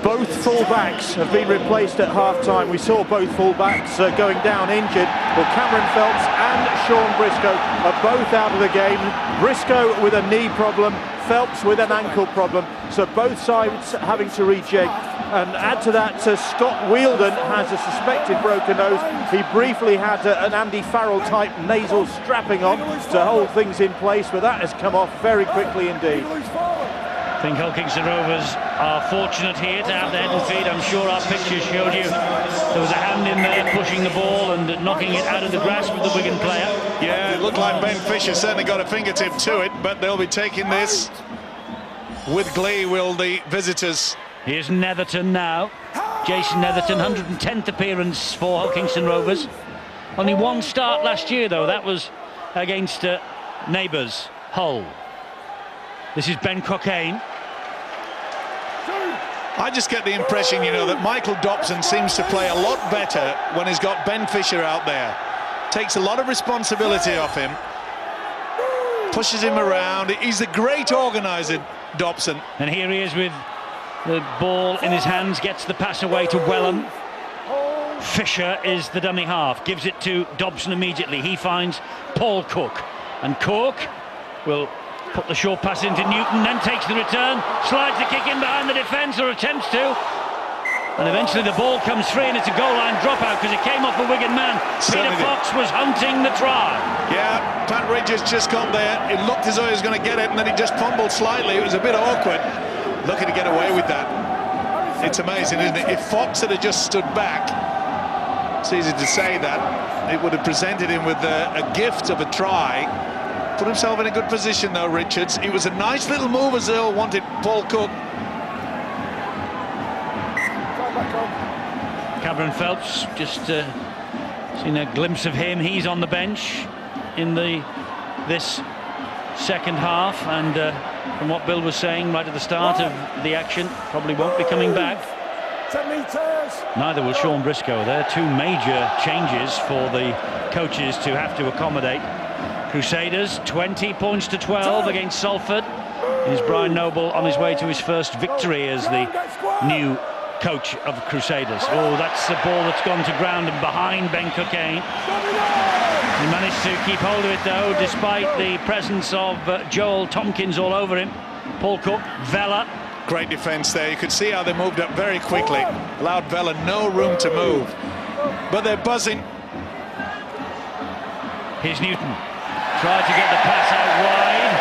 Both full-backs have been replaced at half-time. We saw both full-backs going down injured. Well, Cameron Phelps and Sean Briscoe are both out of the game. Briscoe with a knee problem, Phelps with an ankle problem. So both sides having to rejig. And add to that, Scott Wheeldon has a suspected broken nose. He briefly had an Andy Farrell-type nasal strapping on to hold things in place, but that has come off very quickly indeed. I think Hull Kingston Rovers are fortunate here to have the head and feet. I'm sure our pictures showed you there was a hand in there pushing the ball and knocking it out of the grasp of the Wigan player. Yeah, it looked like Ben Fisher certainly got a fingertip to it, but they'll be taking this with glee, will the visitors. Here's Netherton now. Jason Netherton, 110th appearance for Hull Kingston Rovers. Only one start last year, though. That was against neighbours, Hull. This is Ben Cockayne. I just get the impression, you know, that Michael Dobson seems to play a lot better when he's got Ben Fisher out there. Takes a lot of responsibility off him. Pushes him around. He's a great organiser, Dobson. And here he is with the ball in his hands, gets the pass away to Wellham. Fisher is the dummy half, gives it to Dobson immediately. He finds Paul Cook, and Cook will put the short pass into Newton, then takes the return, slides the kick in behind the defence, or attempts to, and eventually the ball comes free, and it's a goal line dropout because it came off a Wigan man. Peter Fox was hunting the try. Yeah, Pat Ridges just got there. It looked as though he was going to get it, and then he just fumbled slightly. It was a bit awkward. Looking to get away with that. It's amazing, isn't it? If Fox had just stood back, it's easy to say that, it would have presented him with a gift of a try. Put himself in a good position, though, Richards. It was a nice little move as Earl wanted Paul Cook. Cameron Phelps, just seen a glimpse of him. He's on the bench in this second half, and from what Bill was saying right at the start of the action, probably won't be coming back. 10 metres. Neither will Sean Briscoe. They're two major changes for the coaches to have to accommodate. Crusaders 20 points to 12 against Salford. Is Brian Noble on his way to his first victory as the new coach of Crusaders? Oh, that's the ball that's gone to ground and behind Ben Cockayne. He managed to keep hold of it, though, despite the presence of Joel Tompkins all over him. Paul Cook, Vella. Great defence there. You could see how they moved up very quickly. Allowed Vella no room to move. But they're buzzing. Here's Newton. Tried to get the pass out wide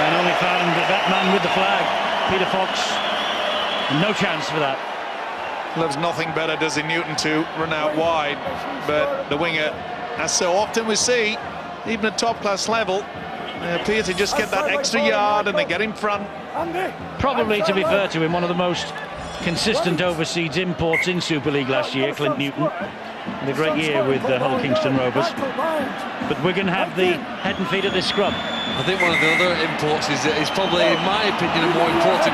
and only found that man with the flag, Peter Fox. No chance for that. Loves nothing better, does he, Newton, to run out wide. But the winger, as so often we see, even at top-class level, they appear to just get that extra yard and they get in front. Probably, to be fair to him, one of the most consistent overseas imports in Super League last year, Clint Newton. Had a great year with Hull Kingston Rovers. But Wigan have the head and feet of this scrum. I think one of the other imports is probably, in my opinion, a more important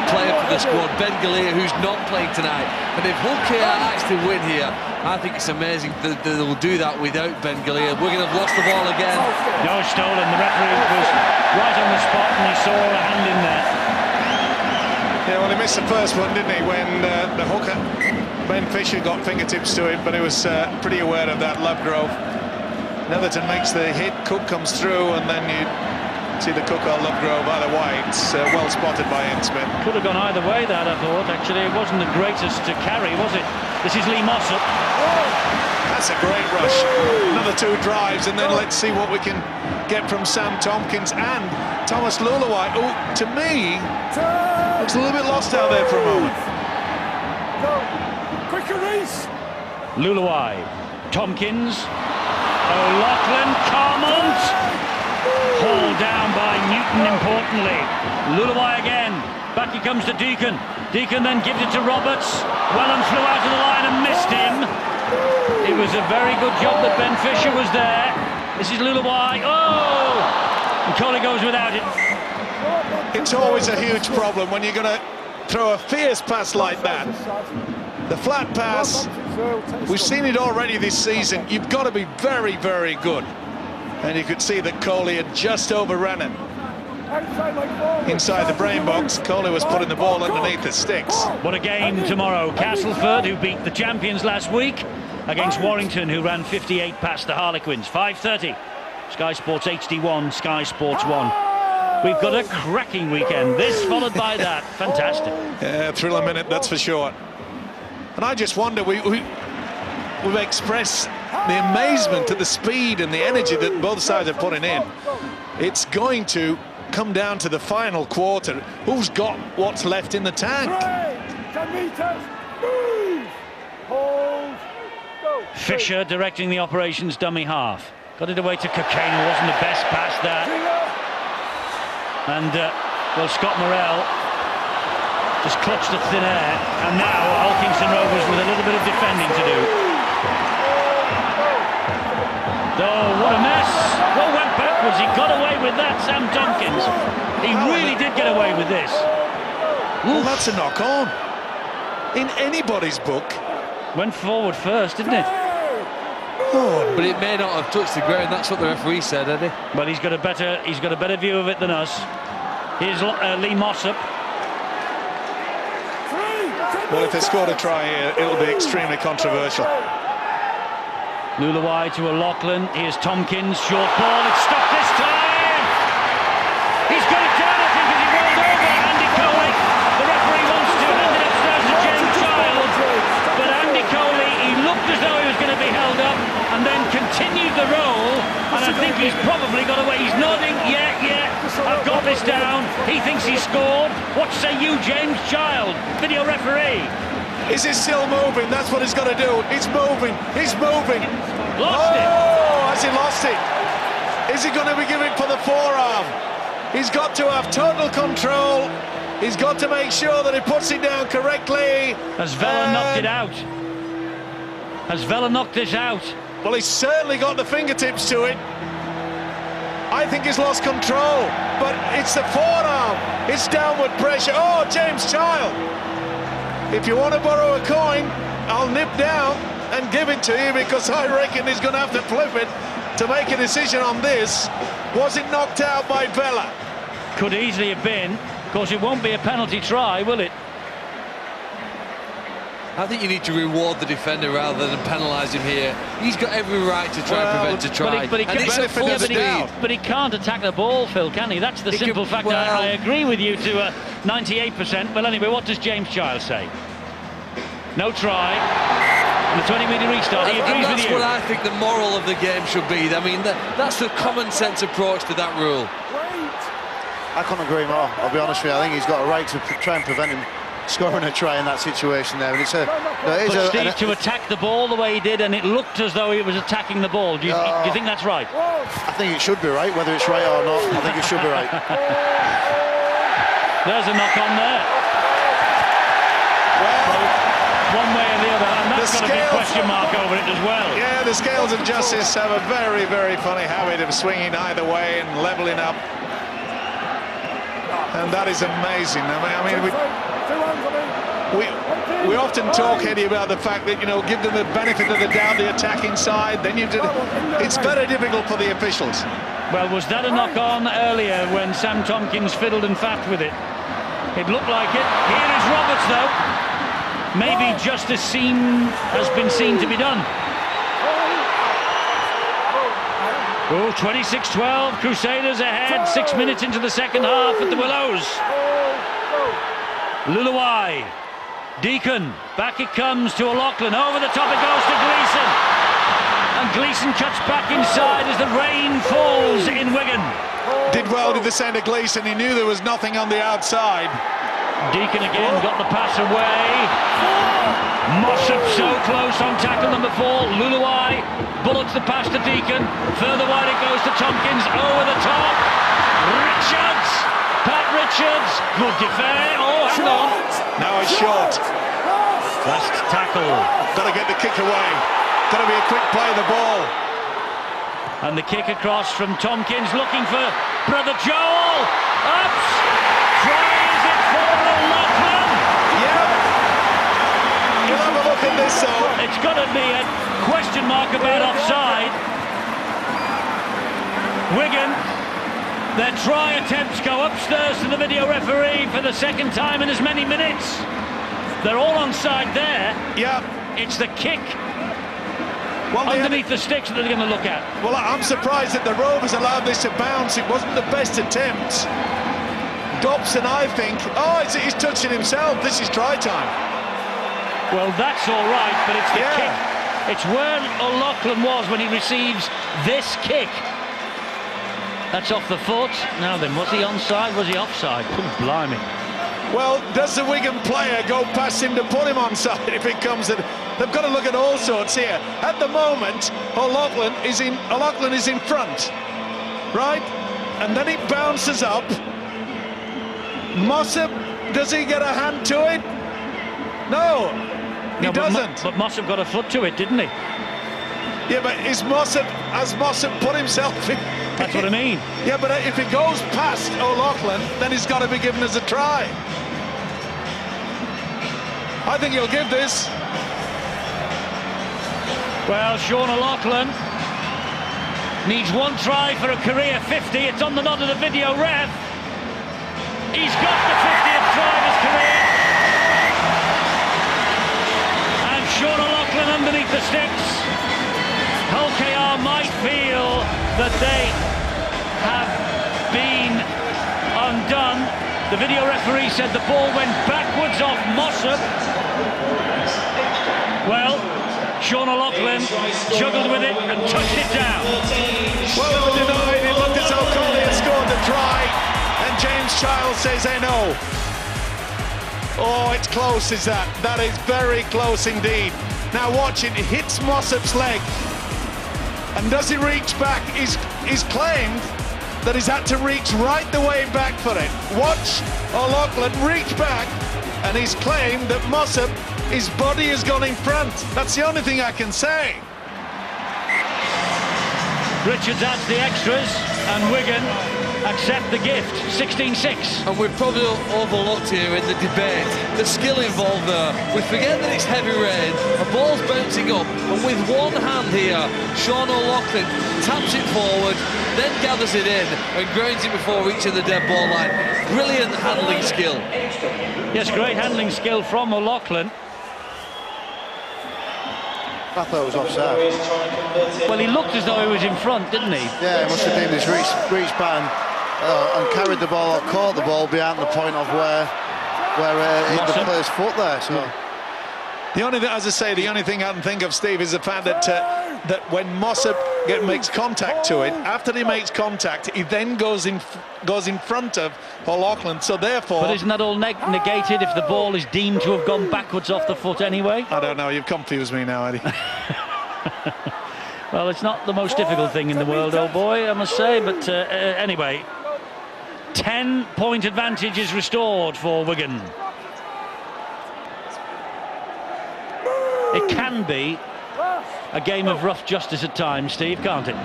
player for the squad, Ben Galea, who's not playing tonight. And if Hull K.R. actually win here, I think it's amazing that they'll do that without Ben Galea. Wigan have lost the ball again. No, stolen. The referee was right on the spot and he saw a hand in there. Yeah, well, he missed the first one, didn't he, when the hooker, Ben Fisher, got fingertips to it, but he was pretty aware of that. Lovegrove. Netherton makes the hit, Cook comes through, and then you see the Cook or Lovegrove either way. It's well spotted by Ian Smith. Could have gone either way, that, I thought. Actually, it wasn't the greatest to carry, was it? This is Lee Mossop. That's a great rush. Another two drives, and then let's see what we can get from Sam Tompkins and Thomas Luluwai, who, to me, looks a little bit lost out there for a moment. Quicker race. Luluwai, Tompkins, O'Loughlin, Carmont, hauled down by Newton importantly. Luluwai again, back he comes to Deacon. Deacon then gives it to Roberts. Wellham flew out of the line and missed him. It was a very good job that Ben Fisher was there. This is Luluwai. Oh! And Coley goes without it. It's always a huge problem when you're going to throw a fierce pass like that. The flat pass, we've seen it already this season. You've got to be very, very good. And you could see that Coley had just overrun it. inside the brain box. Coley was putting the ball underneath the sticks. What a game tomorrow. Castleford, who beat the champions last week, against Warrington, who ran 58 past the Harlequins. 5:30. Sky Sports HD1, Sky Sports 1. We've got a cracking weekend. This followed by that. Fantastic. Yeah, thrill a minute, that's for sure. And I just wonder, we've expressed the amazement at the speed and the energy that both sides are putting in. It's going to come down to the final quarter. Who's got what's left in the tank? 10 meters, move, hold, go. Fisher directing the operations dummy half. Got it away to Cocaine, wasn't the best pass that. And, well, Scott Morrell just clutched at thin air. And now Hull Rovers with a little bit of defending to do. Oh, what a mess. Well, went backwards. He got away with that, Sam Tompkins. He really did get away with this. Well, that's a knock-on. In anybody's book. Went forward first, didn't it? Oh, but it may not have touched the ground. That's what the referee said, Eddie. Well, he's got a better view of it than us. Here's Lee Mossop. Well, if they scored a try here, it'll be extremely controversial. Lulawai to O'Loughlin. Here's Tompkins. Short ball. It's stopped this time. He's got it down, I think, as he rolled over Andy Coley. The referee wants to hand it upstairs to James Child. But Andy Coley, he looked as though he was going to be held up and then continued the roll. And I think he's probably got away. He's nodding. Yeah, I've got this down. He thinks he scored. What say you, James Child, video referee? Is he still moving? That's what he's got to do. He's moving. He's moving. Lost it. Oh, has he lost it? Is he going to be giving for the forearm? He's got to have total control. He's got to make sure that he puts it down correctly. Has Vela knocked it out? Has Vela knocked this out? Well, he's certainly got the fingertips to it. I think he's lost control, but it's the forearm. It's downward pressure. Oh, James Child. If you want to borrow a coin, I'll nip down and give it to you, because I reckon he's going to have to flip it to make a decision on this. Was it knocked out by Vela? Could easily have been. Of course, it won't be a penalty try, will it? I think you need to reward the defender rather than penalise him here. He's got every right to try and prevent a try. But he can't attack the ball, Phil, can he? That's the simple fact. I agree with you to 98%. Well, anyway, what does James Child say? No try. And the 20-metre restart, he agrees with you. That's what I think the moral of the game should be. I mean, that's the common sense approach to that rule. I couldn't agree more, I'll be honest with you. I think he's got a right to try and prevent him scoring a try in that situation there. And it's to attack the ball the way he did, and it looked as though he was attacking the ball. Do you think that's right? I think it should be right, whether it's right or not. I think it should be right. There's a knock on there. One way or the other, and that's got a big question mark over it as well. Yeah, the scales of justice have a very, very funny habit of swinging either way and levelling up. And that is amazing. I mean, we often talk, Eddie, about the fact that, you know, give them the benefit of the doubt, the attacking side, then it's very difficult for the officials. Well, was that a knock-on earlier when Sam Tompkins fiddled and faffed with it? It looked like it. Here is Roberts, though. Maybe justice has been seen to be done. Oh, 26-12, Crusaders ahead, 6 minutes into the second half at the Willows. Lulawai, Deacon, back it comes to O'Loughlin, over the top it goes to Gleeson. And Gleeson cuts back inside as the rain falls in Wigan. Did well to descend to Gleeson, he knew there was nothing on the outside. Deacon again got the pass away. Mossop so close on tackle number 4. Lulawai bullets the pass to Deacon. Further wide it goes to Tompkins. Over the top. Richards. Pat Richards. Good defence. Oh, hang on. Now it's short. Last tackle. Got to get the kick away. Got to be a quick play of the ball. And the kick across from Tompkins, looking for brother Joel. Ups. Tries it for O'Loughlin. Yeah. You'll have a look at this, though. It's got to be a question mark about offside. Wigan, their And try attempts go upstairs to the video referee for the second time in as many minutes. They're all onside there. Yeah. It's the kick Well, underneath the sticks that they're going to look at. Well, I'm surprised that the Rovers allowed this to bounce. It wasn't the best attempt. Dobson, I think. Oh, he's touching himself. This is try time. Well, that's all right, but it's the Yeah. kick. It's where O'Loughlin was when he receives this kick. That's off the foot. Now then, was he onside? Was he offside? Blimey. Well, does the Wigan player go past him to put him onside if it comes to... They've got to look at all sorts here. At the moment, O'Loughlin is in front, right? And then it bounces up. Mossop, does he get a hand to it? No, he doesn't. But Mossop got a foot to it, didn't he? Yeah, but has Mossop put himself in? That's what I mean. Yeah, but if it goes past O'Loughlin, then he's got to be given as a try. I think he'll give this. Well, Sean O'Loughlin needs one try for a career 50. It's on the nod of the video ref. He's got the 50th try of his career. And Sean O'Loughlin underneath the sticks. Hull K.R. might feel that they have been undone. The video referee said the ball went backwards off Mossop. Well, Sean O'Loughlin juggled with it and touched it down. Well, it was denied. It looked as though Coley had scored the try, and James Child says, no. Oh, it's close, is that? That is very close indeed. Now watch it. It hits Mossop's leg. And does he reach back? He's claimed that he's had to reach right the way back for it. Watch O'Loughlin reach back, and he's claimed that Mossop, his body has gone in front. That's the only thing I can say. Richards adds the extras, and Wigan accept the gift, 16-6. And we've probably overlooked here in the debate the skill involved there. We forget that it's heavy rain, a ball's bouncing up, and with one hand here, Sean O'Loughlin taps it forward, then gathers it in and grounds it before reaching the dead ball line. Brilliant handling skill. Yes, great handling skill from O'Loughlin. I thought it was offside. Well, he looked as though he was in front, didn't he? Yeah, he must have deemed his reach back and carried the ball or caught the ball behind the point of where hit the player's foot there. So. The only thing, as I say, the only thing I can think of, Steve, is the fact that when Mossop makes contact to it, after he makes contact, he then goes in front of O'Loughlin. So therefore, but isn't that all negated if the ball is deemed to have gone backwards off the foot anyway? I don't know. You've confused me now, Eddie. Well, it's not the most difficult thing in the world, old boy, I must say. But anyway, 10-point advantage is restored for Wigan. It can be a game of rough justice at times, Steve, can't it?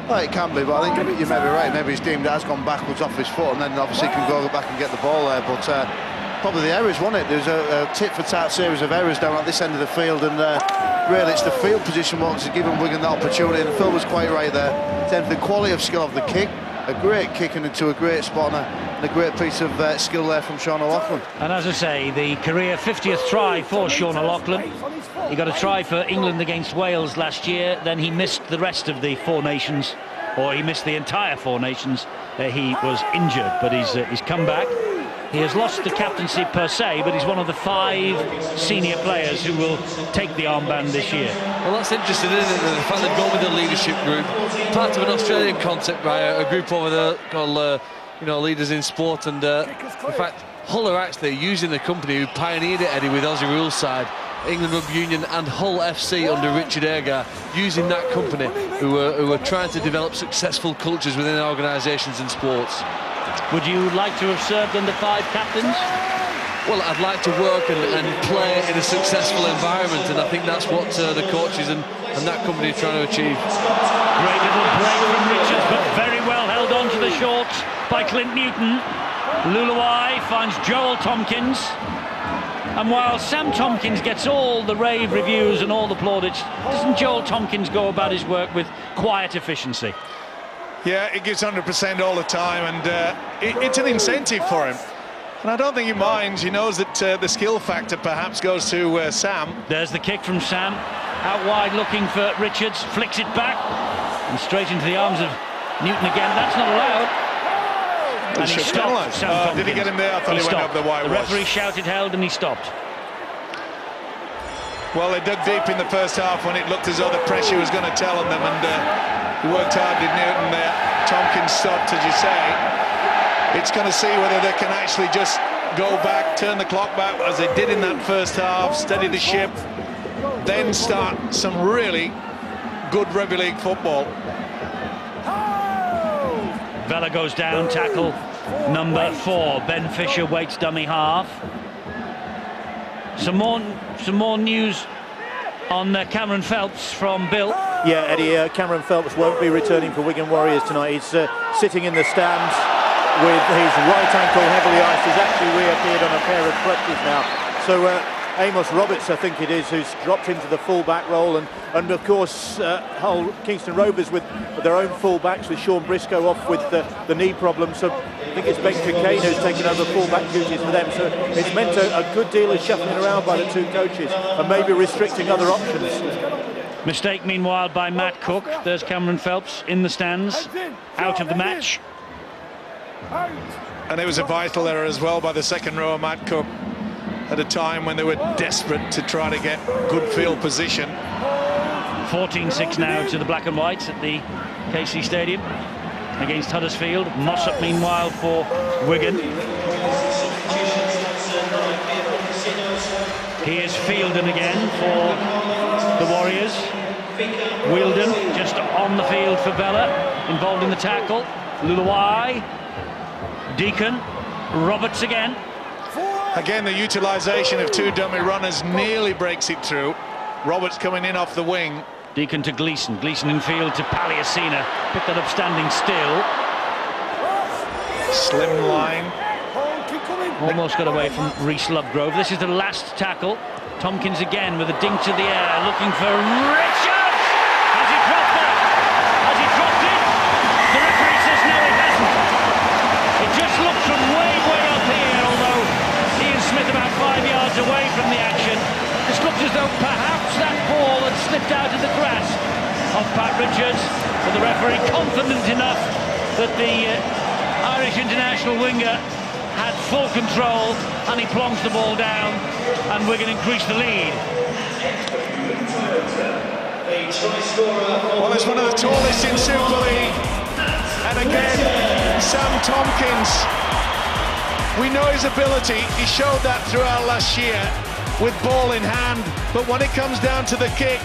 Well, it can be, but I think you may be right. Maybe he's deemed it has gone backwards off his foot, and then obviously can go back and get the ball there. But probably the errors, wasn't it? There's a tit-for-tat series of errors down at this end of the field, and really it's the field position what has given Wigan the opportunity. And Phil was quite right there. Then the quality of skill of the kick, a great kick into a great spot, and a great piece of skill there from Sean O'Loughlin. And as I say, the career 50th try for Sean O'Loughlin. He got a try for England against Wales last year, then he missed the rest of the Four Nations, or he missed the entire Four Nations. He was injured, but he's come back. He has lost the captaincy per se, but he's one of the 5 senior players who will take the armband this year. Well, that's interesting, isn't it? The fact they've gone with the leadership group, part of an Australian concept by a group over there called Leaders in Sport, and in fact Hull are actually using the company who pioneered it, Eddie, with Aussie Rules side, England Rugby Union and Hull FC under Richard Agar, using that company who are trying to develop successful cultures within organisations and sports. Would you like to have served under 5 captains? Well, I'd like to work and play in a successful environment, and I think that's what the coaches and that company are trying to achieve. Great little break from Richards, but very well held on to the shorts by Clint Newton. Luluai finds Joel Tompkins. And while Sam Tompkins gets all the rave reviews and all the plaudits, doesn't Joel Tompkins go about his work with quiet efficiency? Yeah, he gives 100% all the time, and it's an incentive for him. And I don't think he minds. He knows that the skill factor perhaps goes to Sam. There's the kick from Sam. Out wide looking for Richards. Flicks it back. And straight into the arms of Newton again. That's not allowed. And he stopped. Sam did he get him there? I thought he went up the whitewash. The referee shouted held and he stopped. Well, they dug deep in the first half when it looked as though the pressure was going to tell on them, and he worked hard, did Newton there. Tompkins stopped, as you say. It's going to see whether they can actually just go back, turn the clock back, as they did in that first half, steady the ship, then start some really good rugby league football. Vela goes down, tackle number 4. Ben Fisher waits dummy half. Some more news on Cameron Phelps from Bill. Yeah, Eddie, Cameron Phelps won't be returning for Wigan Warriors tonight. He's sitting in the stands with his right ankle heavily iced. He's actually reappeared on a pair of crutches now. So Amos Roberts, I think it is, who's dropped into the full-back role, and of course Hull Kingston Rovers with their own full-backs, with Sean Briscoe off with the knee problem. So I think it's Ben Cockayne who's taken over full-back duties for them. So it's meant a good deal of shuffling around by the two coaches and maybe restricting other options. Mistake meanwhile by Matt Cook. There's Cameron Phelps in the stands, out of the match. And it was a vital error as well by the second rower, Matt Cook, at a time when they were desperate to try to get good field position. 14-6 now to the black and whites at the KC Stadium against Huddersfield. Mossop meanwhile for Wigan. Here's Fielden again for the Warriors. Wielden just on the field for Vela, involved in the tackle. Luluai, Deacon, Roberts again. Again, the utilisation of two dummy runners nearly breaks it through. Roberts coming in off the wing. Deacon to Gleeson. Gleeson in field to Paliasina. Picked that up standing still. Slim line. Almost got away from Reece Lovegrove. This is the last tackle. Tompkins again with a dink to the air, looking for Richards! Has he dropped that? Has he dropped it? The referee says no, he hasn't. It just looked from way up here, although Ian Smith about 5 yards away from the action. This looked as though perhaps that ball had slipped out of the grasp of Pat Richards, but the referee confident enough that the Irish international winger had full control, and he plonks the ball down, and Wigan increased the lead. Well, it's one of the tallest in Super League, and again, Sam Tompkins. We know his ability. He showed that throughout last year with ball in hand, but when it comes down to the kick,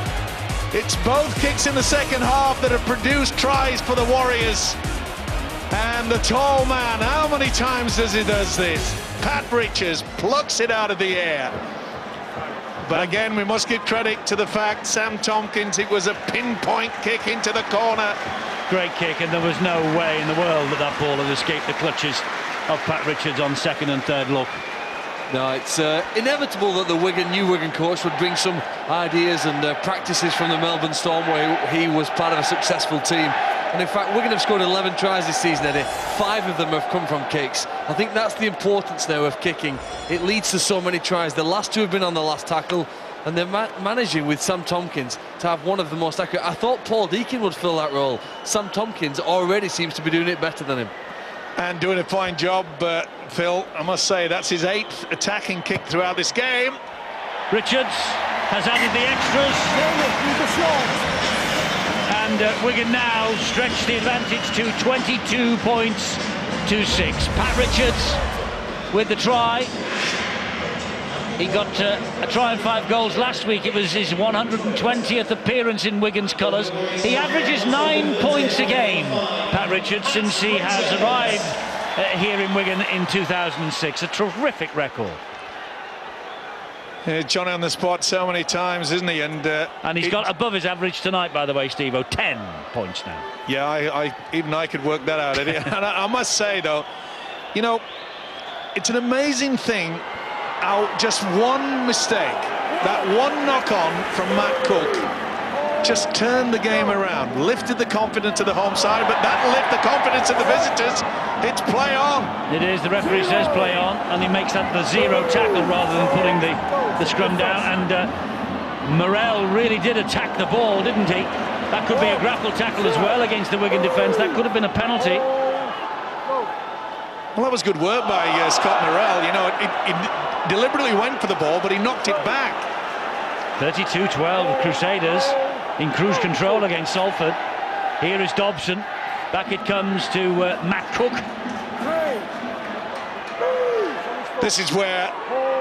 it's both kicks in the second half that have produced tries for the Warriors. And the tall man, how many times does he do this? Pat Richards plucks it out of the air. But again, we must give credit to the fact, Sam Tompkins, it was a pinpoint kick into the corner. Great kick, and there was no way in the world that that ball had escaped the clutches of Pat Richards on second and third look. No, it's inevitable that the new Wigan coach would bring some ideas and practices from the Melbourne Storm, where he was part of a successful team. And in fact, Wigan have scored 11 tries this season, Eddie. 5 of them have come from kicks. I think that's the importance now of kicking. It leads to so many tries. The last 2 have been on the last tackle, and they're managing with Sam Tompkins to have one of the most accurate. I thought Paul Deacon would fill that role. Sam Tompkins already seems to be doing it better than him. And doing a fine job, Phil. I must say, that's his 8th attacking kick throughout this game. Richards has added the extras. And Wigan now stretch the advantage to 22 points to 6. Pat Richards with the try. He got a try and 5 goals last week. It was his 120th appearance in Wigan's colours. He averages 9 points a game, Pat Richards, since he has arrived here in Wigan in 2006. A terrific record. Johnny on the spot so many times, isn't he? And he's got above his average tonight, by the way, Steve-O. 10 points now. Yeah, even I could work that out, Eddie. And I must say, though, you know, it's an amazing thing how just one mistake, that one knock-on from Matt Cook, just turned the game around, lifted the confidence of the home side, but that lift the confidence of the visitors. It's play on. It is, the referee says play on, and he makes that the zero tackle rather than putting the scrum down. And Morel really did attack the ball, didn't he? That could be a grapple tackle as well against the Wigan defence. That could have been a penalty. Well, that was good work by Scott Morel. You know, he deliberately went for the ball, but he knocked it back. 32-12, Crusaders in cruise control against Salford. Here is Dobson. Back it comes to Matt Cook. This is where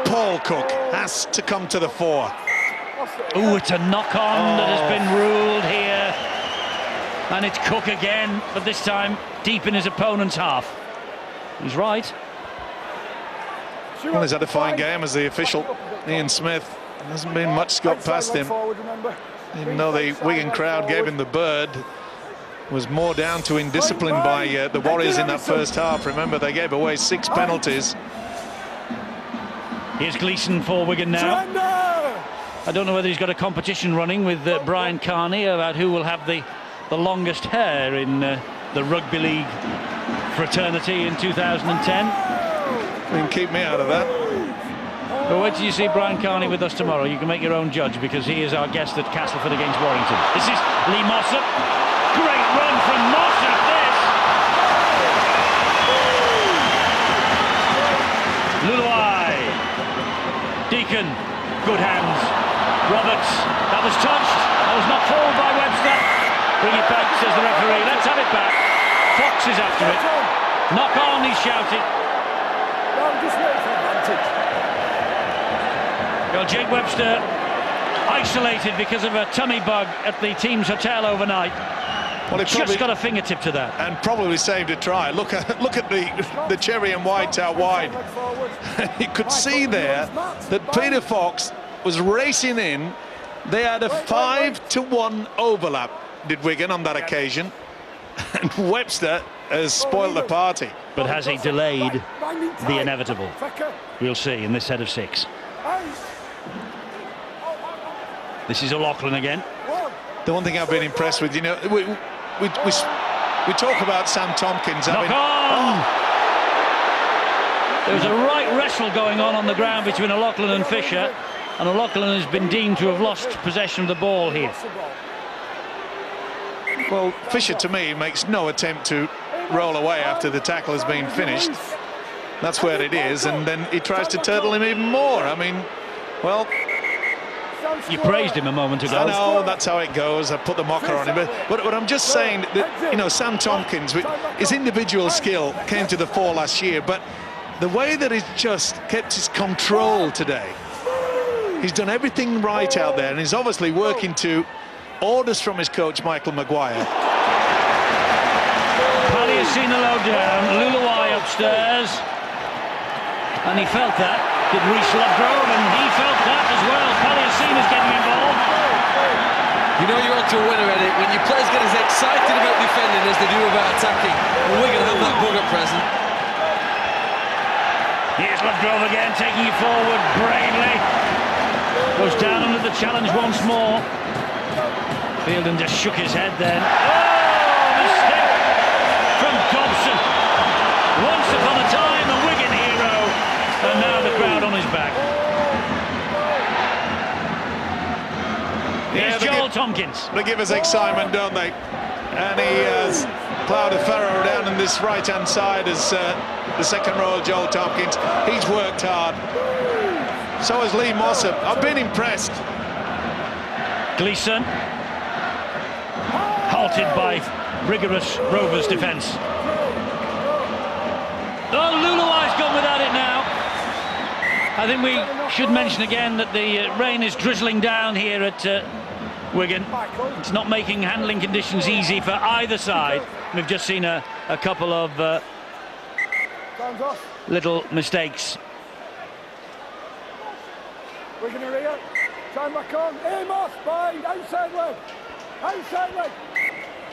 Paul Cook has to come to the fore. Oh, it's a knock-on that has been ruled here. And it's Cook again, but this time deep in his opponent's half. He's right. Well, he's had a fine game as the official, Ian Smith. There hasn't been much got past him. Even though the Wigan crowd gave him the bird, was more down to indiscipline by the Warriors in that first half. Remember, they gave away 6 penalties. Here's Gleeson for Wigan now. I don't know whether he's got a competition running with Brian Carney about who will have the longest hair in the rugby league fraternity in 2010. You can keep me out of that. But wait till you see Brian Carney with us tomorrow. You can make your own judge, because he is our guest at Castleford against Warrington. This is Lee Mossop. Great run from Mossop, this! Luluai. Deacon. Good hands. Roberts. That was touched. That was not called by Webster. Bring it back, says the referee. Let's have it back. Fox is after it. Knock on, he's shouting. Well, Jake Webster isolated because of a tummy bug at the team's hotel overnight. Well, he just got a fingertip to that, and probably saved a try. Look at the cherry and white out wide. You could see there that Peter Fox was racing in. They had a 5-to-1 overlap, did Wigan, on that occasion, and Webster has spoiled the party. But has he delayed the inevitable? We'll see in this set of 6. This is O'Loughlin again. The one thing I've been impressed with, you know, we talk about Sam Tompkins. Knock on! There was a right wrestle going on the ground between O'Loughlin and Fisher, and O'Loughlin has been deemed to have lost possession of the ball here. Well, Fisher, to me, makes no attempt to roll away after the tackle has been finished. That's where it is, and then he tries to turtle him even more. I mean, well... You praised him a moment ago. I know, that's how it goes. I put the mocker on him. But I'm just saying that, you know, Sam Tompkins, his individual skill came to the fore last year, but the way that he's just kept his control today, he's done everything right out there, and he's obviously working to orders from his coach, Michael Maguire. Paddy has seen the low down. Luluai upstairs. And he felt that. Did Reece Lovegrove, and he felt that as well. Palliasine is getting involved. You know you're on to a winner, Eddie, when your players get as excited about defending as they do about attacking. And we're going to have that bug at present. Here's Lovegrove again, taking it forward bravely. Goes down under the challenge once more. Fielden just shook his head then. Oh, mistake from Dobson. Once upon a time, a Wigan hero. And now the crowd on his back. Here's Joel Tompkins. They give us excitement, don't they? And he has plowed a furrow down in this right-hand side as the second row, Joel Tompkins. He's worked hard. So has Lee Mossop. I've been impressed. Gleeson. Halted by rigorous Rovers defence. Oh, Luluai's gone without it now. I think we should mention again that the rain is drizzling down here at Wigan. It's not making handling conditions easy for either side. We've just seen a couple of little mistakes. Wigan are here. Time back on. Amos, by outside leg. Outside leg.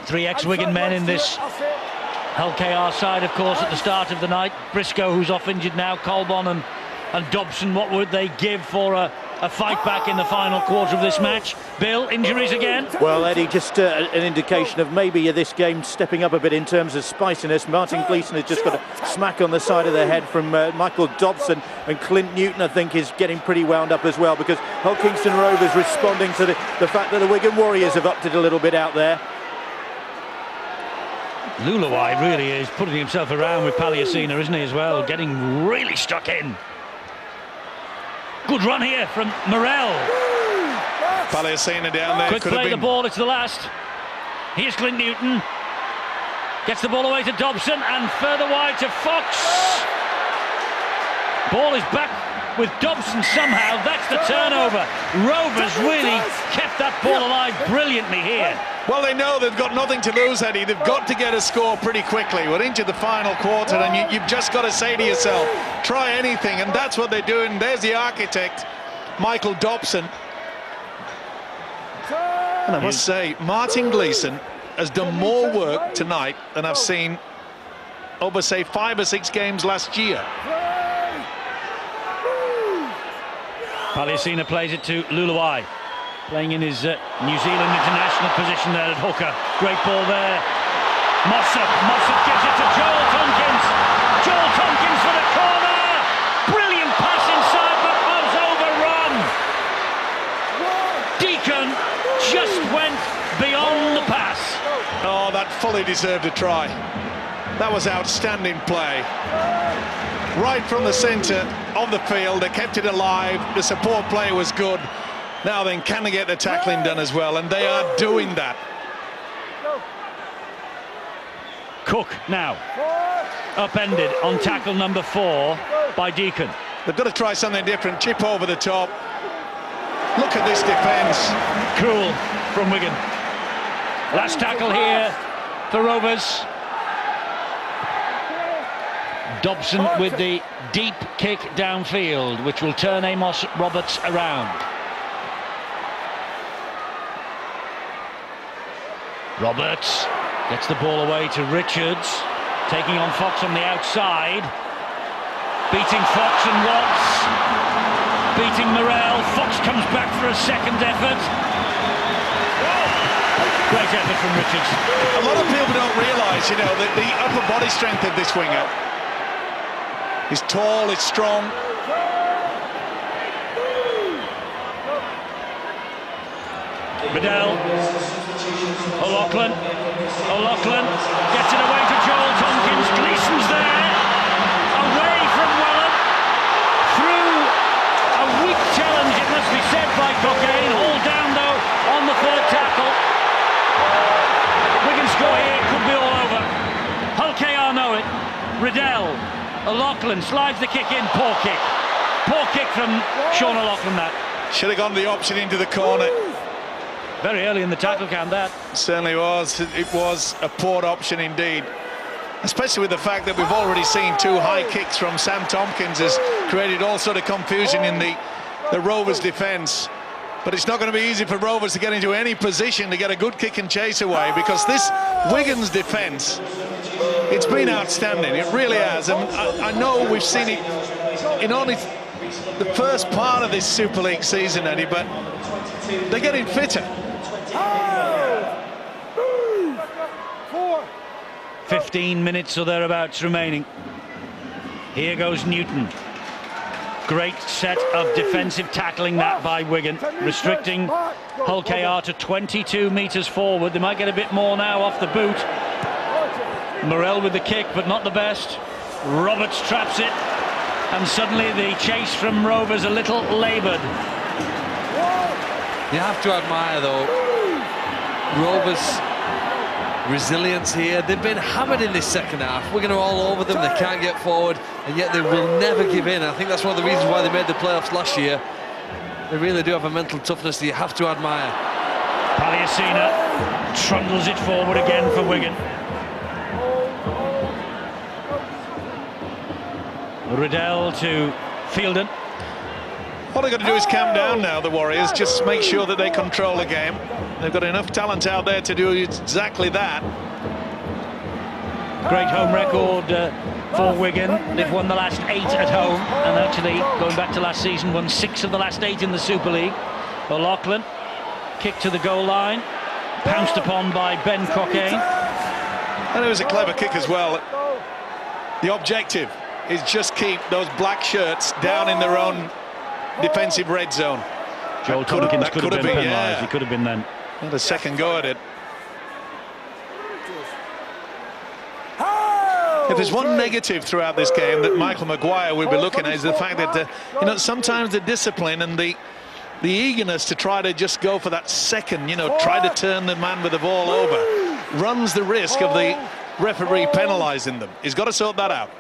3 ex-Wigan men in this Hull K.R. side, of course, at the start of the night. Briscoe, who's off injured now, Colbon and Dobson. What would they give for a a fight back in the final quarter of this match. Bill, injuries again? Well, Eddie, just an indication of maybe this game stepping up a bit in terms of spiciness. Martin Gleeson has just got a smack on the side of the head from Michael Dobson, and Clint Newton, I think, is getting pretty wound up as well, because Hull Kingston Rovers responding to the fact that the Wigan Warriors have upped it a little bit out there. Luluai really is putting himself around with Paliacina, isn't he, as well? Getting really stuck in. Good run here from Morel. Paliacina down there. Quick play the ball, it's the last. Here's Clint Newton. Gets the ball away to Dobson and further wide to Fox. Ball is back with Dobson somehow. That's the turnover. Rovers really kept that ball alive brilliantly here. Well, they know they've got nothing to lose, Eddie. They've got to get a score pretty quickly. We're into the final quarter, and you've just got to say to yourself, try anything, and that's what they're doing. There's the architect, Michael Dobson. And I must say, Martin Gleeson has done more work tonight than I've seen over, say, 5 or 6 games last year. Paliacina plays it to Luluai, playing in his New Zealand international position there at hooker. Great ball there. Mossop gives it to Joel Tompkins. Joel Tompkins for the corner. Brilliant pass inside, but was overrun. Deacon just went beyond the pass. Oh, that fully deserved a try. That was outstanding play. Right from the centre of the field, they kept it alive. The support play was good. Now then, can they get the tackling done as well? And they are doing that. Cook now upended on tackle number 4 by Deacon. They've got to try something different. Chip over the top. Look at this defence. Cruel from Wigan. Last tackle here for Rovers. Dobson with the deep kick downfield, which will turn Amos Roberts around. Roberts gets the ball away to Richards, taking on Fox on the outside. Beating Fox and Watts. Beating Morel. Fox comes back for a second effort. Great effort from Richards. A lot of people don't realise, you know, that the upper body strength of this winger. He's tall, he's strong. Riddell. O'Loughlin gets it away to Joel Tompkins. Gleeson's there. Away from Welland. Through a weak challenge, it must be said, by Cockayne. Hauled down, though, on the third tackle. Wigan score here, could be all over. Hull K.R. know it. Riddell. O'Loughlin slides the kick in. Poor kick. Poor kick from Sean O'Loughlin, that. Should have gone the option into the corner. Very early in the tackle count, that. Certainly was. It was a poor option indeed. Especially with the fact that we've already seen 2 high kicks from Sam Tompkins has created all sort of confusion in the Rovers' defence. But it's not going to be easy for Rovers to get into any position to get a good kick and chase away, because this Wigan's defence, it's been outstanding. It really has. And I know we've seen it in only the first part of this Super League season, Eddie, but they're getting fitter. 15 minutes or thereabouts remaining. Here goes Newton. Great set of defensive tackling that by Wigan, restricting Hull K.R. to 22 metres forward. They might get a bit more now off the boot. Morel with the kick, but not the best. Roberts traps it, and suddenly the chase from Rovers a little laboured. You have to admire, though, Rovers' resilience here. They've been hammered in this second half. We're going to all over them. They can't get forward, and yet they will never give in. I think that's one of the reasons why they made the playoffs last year. They really do have a mental toughness that you have to admire. Paliacina trundles it forward again for Wigan. Riddell to Fielden. What they've got to do is calm down now, the Warriors. Just make sure that they control the game. They've got enough talent out there to do exactly that. Great home record for Wigan. They've won the last 8 at home, and actually, going back to last season, won 6 of the last 8 in the Super League. O'Loughlin, kick to the goal line, pounced upon by Ben Cockayne. And it was a clever kick as well. The objective is just keep those black shirts down in their own defensive red zone. Joel Tompkins could have been penalised. Yeah. He could have been then. And a second go at it. If there's one negative throughout this game that Michael Maguire will be looking at, is the fact that sometimes the discipline and the eagerness to try to just go for that second, try to turn the man with the ball over, runs the risk of the referee penalising them. He's got to sort that out.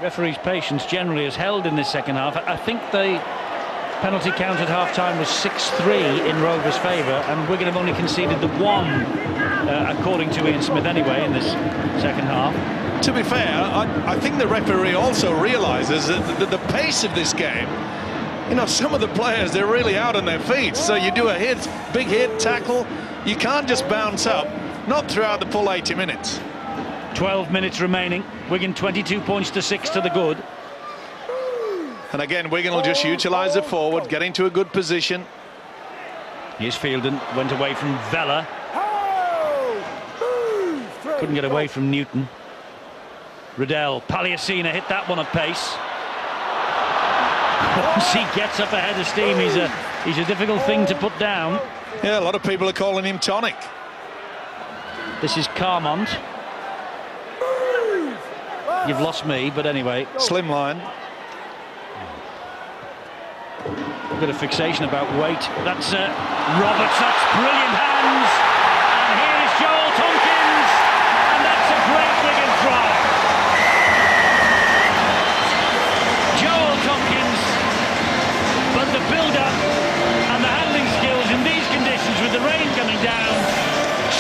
Referee's patience generally is held in this second half. I think the penalty count at half-time was 6-3 in Rovers' favour, and Wigan have only conceded the 1, according to Ian Smith anyway, in this second half. To be fair, I think the referee also realises that the pace of this game, some of the players, they're really out on their feet. So you do a hit, big hit, tackle, you can't just bounce up, not throughout the full 80 minutes. 12 minutes remaining. Wigan 22 points to 6 to the good. And again, Wigan will just utilise the forward, get into a good position. Here's Fielden, went away from Vella. Couldn't get away from Newton. Riddell, Paliasina hit that one at pace. Once he gets up ahead of steam, he's a difficult thing to put down. Yeah, a lot of people are calling him tonic. This is Carmont. You've lost me, but anyway. Slimline. A bit of fixation about weight. That's Roberts, that's brilliant hands. And here is Joel Tompkins. And that's a great Wigan try. Joel Tompkins. But the build-up and the handling skills in these conditions with the rain coming down,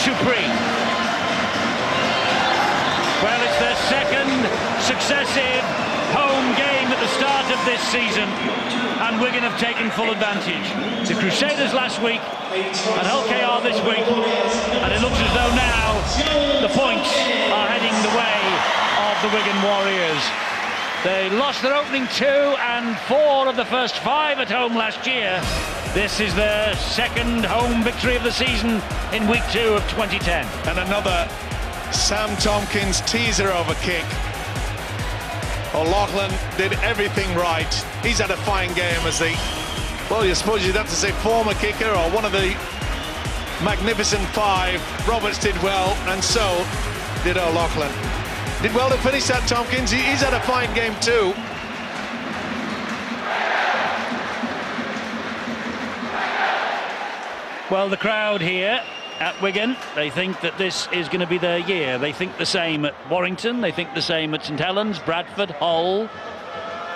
supreme. Well, it's their second successive home game at the start of this season, and Wigan have taken full advantage. The Crusaders last week and Hull K.R. this week, and it looks as though now the points are heading the way of the Wigan Warriors. They lost their opening 2 and 4 of the first 5 at home last year. This is their second home victory of the season in week 2 of 2010. And another Sam Tompkins teaser over kick. O'Loughlin did everything right. He's had a fine game as I suppose you'd have to say former kicker or one of the magnificent 5. Roberts did well, and so did O'Loughlin. Did well to finish that, Tompkins. He's had a fine game too. Well, the crowd here at Wigan, they think that this is going to be their year. They think the same at Warrington, they think the same at St Helens, Bradford, Hull.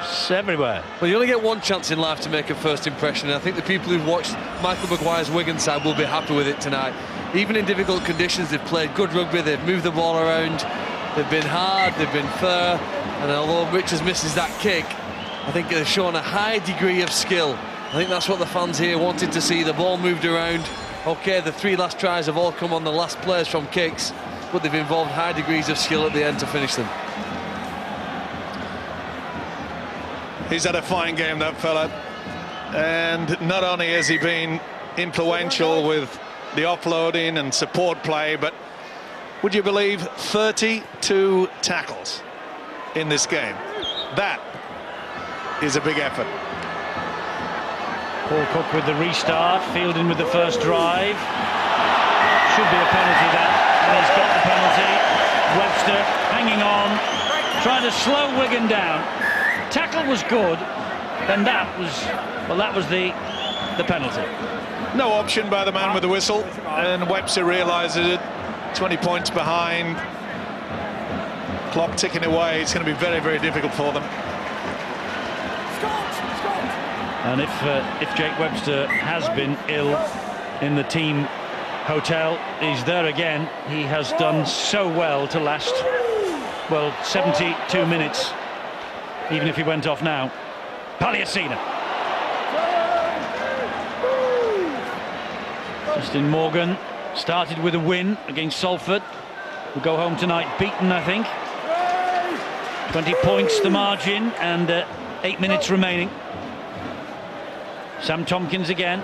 It's everywhere. Well, you only get one chance in life to make a first impression, and I think the people who've watched Michael Maguire's Wigan side will be happy with it tonight. Even in difficult conditions, they've played good rugby, they've moved the ball around, they've been hard, they've been fair, and although Richards misses that kick, I think they've shown a high degree of skill. I think that's what the fans here wanted to see, the ball moved around. Okay, the 3 last tries have all come on the last players from kicks, but they've involved high degrees of skill at the end to finish them. He's had a fine game, that fella. And not only has he been influential with the offloading and support play, but would you believe 32 tackles in this game? That is a big effort. Paul Cook with the restart, Fielden with the first drive. Should be a penalty that, and he's got the penalty. Webster hanging on, trying to slow Wigan down. Tackle was good, then that was the penalty. No option by the man with the whistle, and Webster realises it. 20 points behind. Clock ticking away. It's going to be very, very difficult for them. And if Jake Webster has been ill in the team hotel, he's there again. He has done so well to last, well, 72 minutes, even if he went off now. Paliasina. Justin Morgan started with a win against Salford. Will go home tonight beaten, I think. 20 points the margin, and 8 minutes remaining. Sam Tompkins again.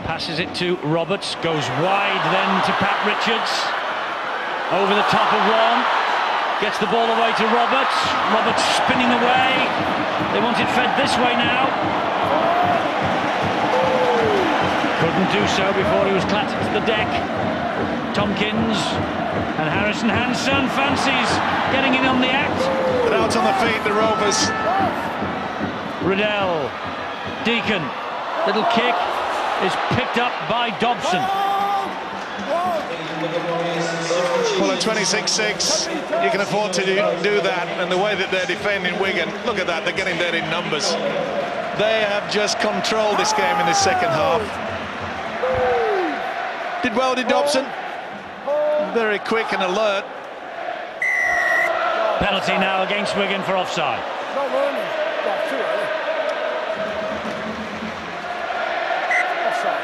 Passes it to Roberts. Goes wide then to Pat Richards. Over the top of one. Gets the ball away to Roberts. Roberts spinning away. They want it fed this way now. Couldn't do so before he was clattered to the deck. Tompkins and Harrison Hansen fancies getting in on the act. But out on the feet, the Rovers. Riddell, Deacon, little kick is picked up by Dobson. Well, at 26-6, you can afford to do that, and the way that they're defending Wigan, look at that, they're getting there in numbers. They have just controlled this game in the second half. Did well, did Dobson. Very quick and alert. Penalty now against Wigan for offside.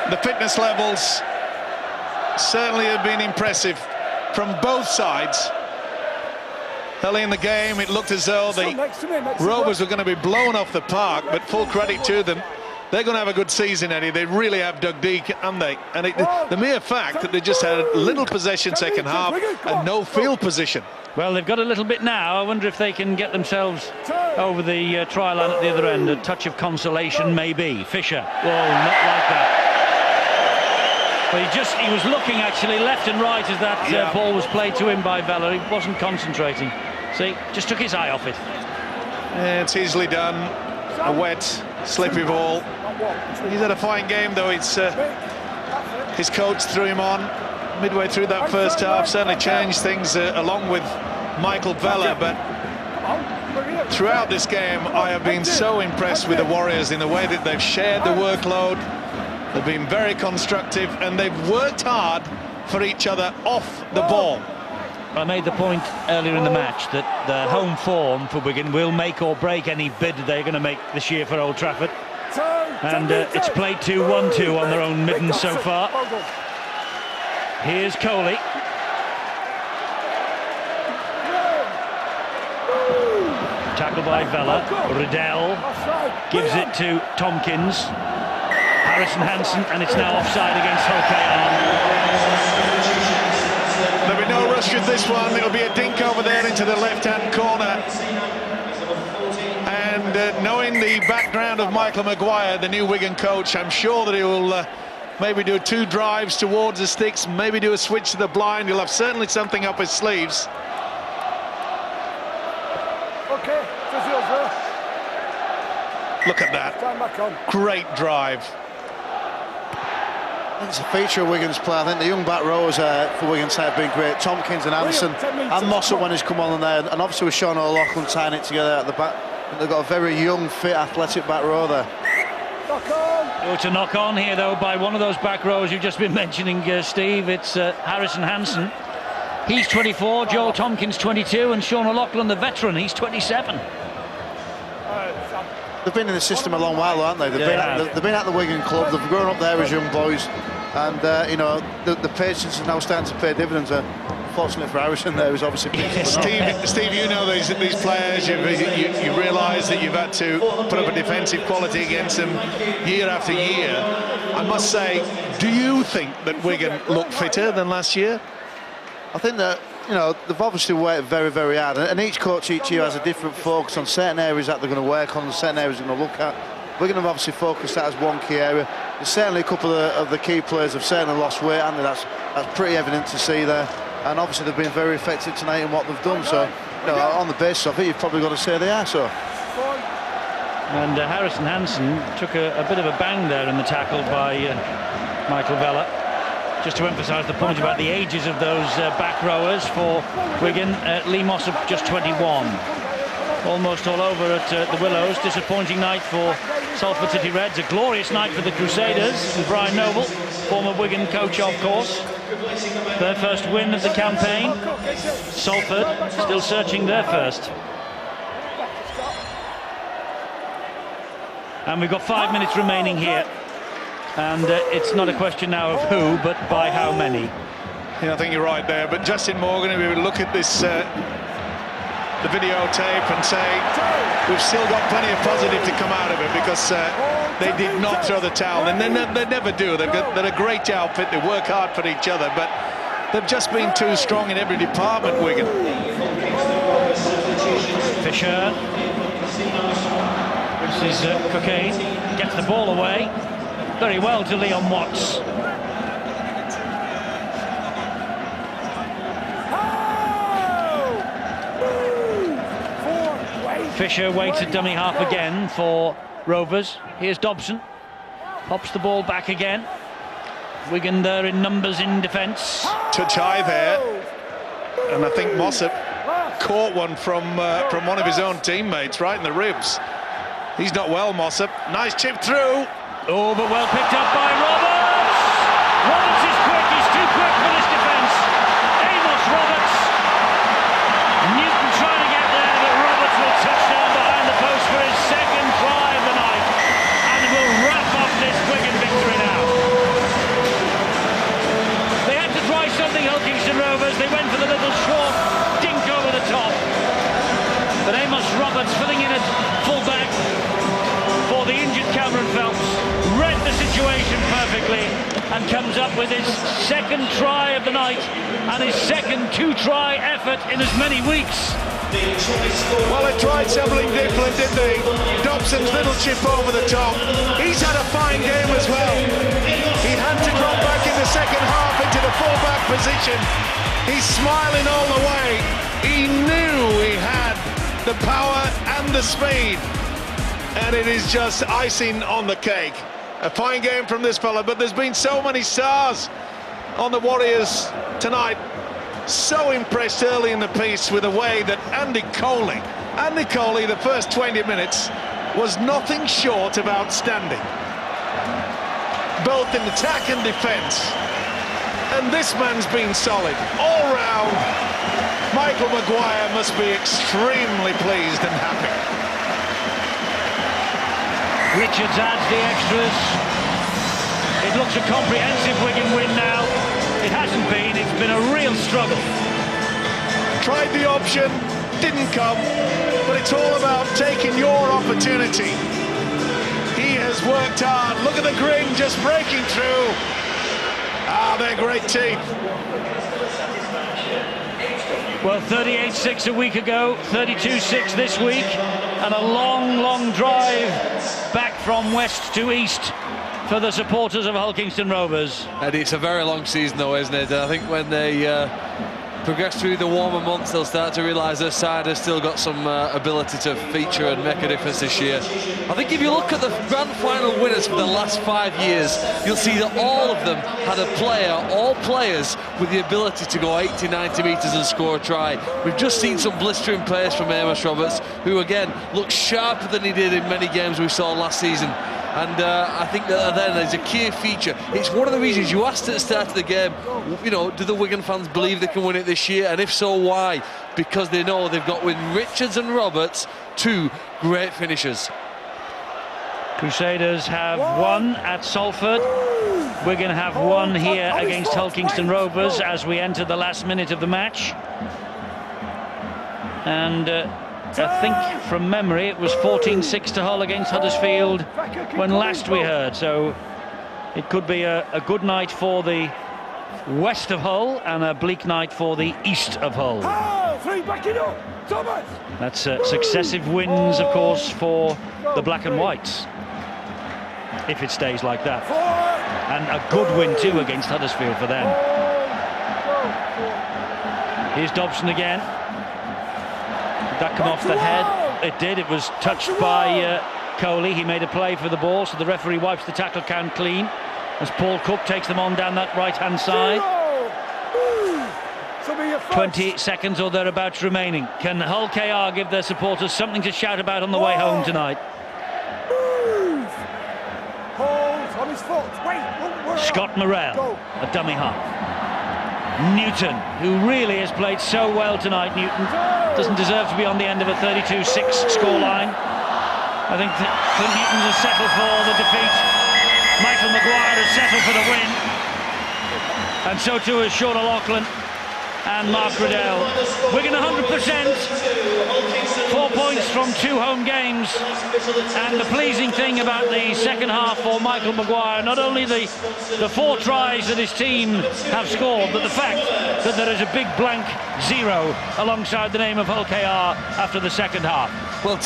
The fitness levels certainly have been impressive from both sides. Early in the game, it looked as though the Rovers were going to be blown off the park, but full credit to them. They're going to have a good season, Eddie. They really have dug deep, haven't they? And the mere fact that they just had a little possession second half and no field position. Well, they've got a little bit now. I wonder if they can get themselves over the try line at the other end. A touch of consolation, maybe. Fisher. Oh, not like that. But he was looking actually left and right as that ball was played to him by Vella. He wasn't concentrating. See, just took his eye off it. Yeah, it's easily done. A wet, slippy ball. He's had a fine game, though. It's his coach threw him on midway through that first half. Certainly changed things along with Michael Vella. But throughout this game, I have been so impressed with the Warriors in the way that they've shared the workload. They've been very constructive, and they've worked hard for each other off the ball. I made the point earlier in the match that the home form for Wigan will make or break any bid they're going to make this year for Old Trafford. And it's played 2-1-2 on their own middens so far. Here's Coley. Tackled by Vella. Riddell gives it to Tompkins. Harrison Hansen, and it's now offside against Hull K.R. There'll be no rush with this one. It'll be a dink over there into the left-hand corner. And knowing the background of Michael Maguire, the new Wigan coach, I'm sure that he will maybe do 2 drives towards the sticks, maybe do a switch to the blind. He'll have certainly something up his sleeves. Okay, look at that. Great drive. It's a feature of Wigan's play. I think the young back rows for Wigan's side have been great. Tompkins and Anderson and Mossop when he's come on there, and obviously with Sean O'Loughlin tying it together at the back. They've got a very young, fit, athletic back row there. Oh, to knock on here though by one of those back rows you've just been mentioning, Steve. It's Harrison Hansen. He's 24, Joel Tompkins 22, and Sean O'Loughlin, the veteran, he's 27. They've been in the system a long while, haven't they? They've been at the Wigan club. They've grown up there as young boys, and you know the patience is now starting to pay dividends. Fortunately for Harrison, there is obviously. Steve, you know these players. You realise that you've had to put up a defensive quality against them year after year. I must say, do you think that Wigan look fitter than last year? I think that, you know, they've obviously worked very, very hard, and each coach each year has a different focus on certain areas that they're going to work on, and certain areas they're going to look at. Wigan have obviously focused that as one key area. There's certainly a couple of the key players have certainly lost weight, and that's pretty evident to see there. And obviously they've been very effective tonight in what they've done. So, you know, on the basis of it, you've probably got to say they are so. And Harrison Hansen took a bit of a bang there in the tackle by Michael Vella. Just to emphasise the point about the ages of those back rowers for Wigan, Lee Mossop just 21. Almost all over at the Willows. Disappointing night for Salford City Reds. A glorious night for the Crusaders. And Brian Noble, former Wigan coach, of course. Their first win of the campaign. Salford still searching their first. And we've got 5 minutes remaining here. And it's not a question now of who, but by how many. Yeah, I think you're right there. But Justin Morgan, if we look at this the videotape and say we've still got plenty of positive to come out of it, because they did not throw the towel, and they never do. They're a great outfit, they work hard for each other, but they've just been too strong in every department, Wigan. Fisher. This is Cocaine. Gets the ball away. Very well to Leon Watts. Fisher waits at dummy half again for Rovers. Here's Dobson. Pops the ball back again. Wigan there in numbers in defence. Touch high there. And I think Mossop caught one from one of his own teammates right in the ribs. He's not well, Mossop. Nice chip through. Oh, but well picked up by Roberts. Roberts is quick. He's too quick for this defence. Amos Roberts. Newton trying to get there, but Roberts will touch down behind the post for his second try of the night, and will wrap up this Wigan victory now. They had to try something, Hull Kingston Rovers. They went for the little short dink over the top, but Amos Roberts, filling in at full-back for the injured Cameron Phelps, read the situation perfectly and comes up with his second try of the night and his second two-try effort in as many weeks. Well, they tried something different, didn't they? Dobson's little chip over the top. He's had a fine game as well. He had to drop back in the second half into the full-back position. He's smiling all the way. He knew he had the power and the speed, and it is just icing on the cake. A fine game from this fella, but there's been so many stars on the Warriors tonight. So impressed early in the piece with the way that Andy Coley, the first 20 minutes was nothing short of outstanding, both in attack and defence. And this man's been solid all round. Michael Maguire must be extremely pleased and happy. Richards adds the extras. It looks a comprehensive Wigan win now. It hasn't been. It's been a real struggle. Tried the option, didn't come, but it's all about taking your opportunity. He has worked hard. Look at the grin just breaking through. Ah, they're great teeth. Well, 38-6 a week ago, 32-6 this week, and a long, long drive back from west to east for the supporters of Hull Kingston Rovers. And it's a very long season though, isn't it? I think when they progress through the warmer months, they'll start to realise their side has still got some ability to feature and make a difference this year. I think if you look at the grand final winners for the last 5 years, you'll see that all of them had a player, all players, with the ability to go 80, 90 metres and score a try. We've just seen some blistering pace from Amos Roberts, who again looks sharper than he did in many games we saw last season. And I think that then there's a key feature. It's one of the reasons you asked at the start of the game, you know, do the Wigan fans believe they can win it this year? And if so, why? Because they know they've got with Richards and Roberts two great finishers. Crusaders have won at Salford. Wigan have won here against Hull Kingston Rovers as we enter the last minute of the match. And I think from memory it was 14-6 to Hull against Huddersfield when last we heard, so it could be a good night for the west of Hull and a bleak night for the east of Hull. That's successive wins, of course, for the black and whites, if it stays like that, and a good win too against Huddersfield for them. Here's Dobson again. Did that come off the head? It did. It was touched by Coley. He made a play for the ball, so the referee wipes the tackle count clean as Paul Cook takes them on down that right-hand side. 20 seconds or thereabouts remaining. Can Hull K.R. give their supporters something to shout about on the way home tonight? Scott Morrell, a dummy half. Newton, who really has played so well tonight. Newton doesn't deserve to be on the end of a 32-6 scoreline. I think Clint Newton has settled for the defeat. Michael Maguire has settled for the win. And so too has Sean O'Loughlin. and Mark Riddell. Wigan 100%, 4 points from 2 home games, and the pleasing thing about the second half for Michael Maguire, not only the 4 tries that his team have scored, but the fact that there is a big blank 0 alongside the name of Hull K.R. after the second half. Well,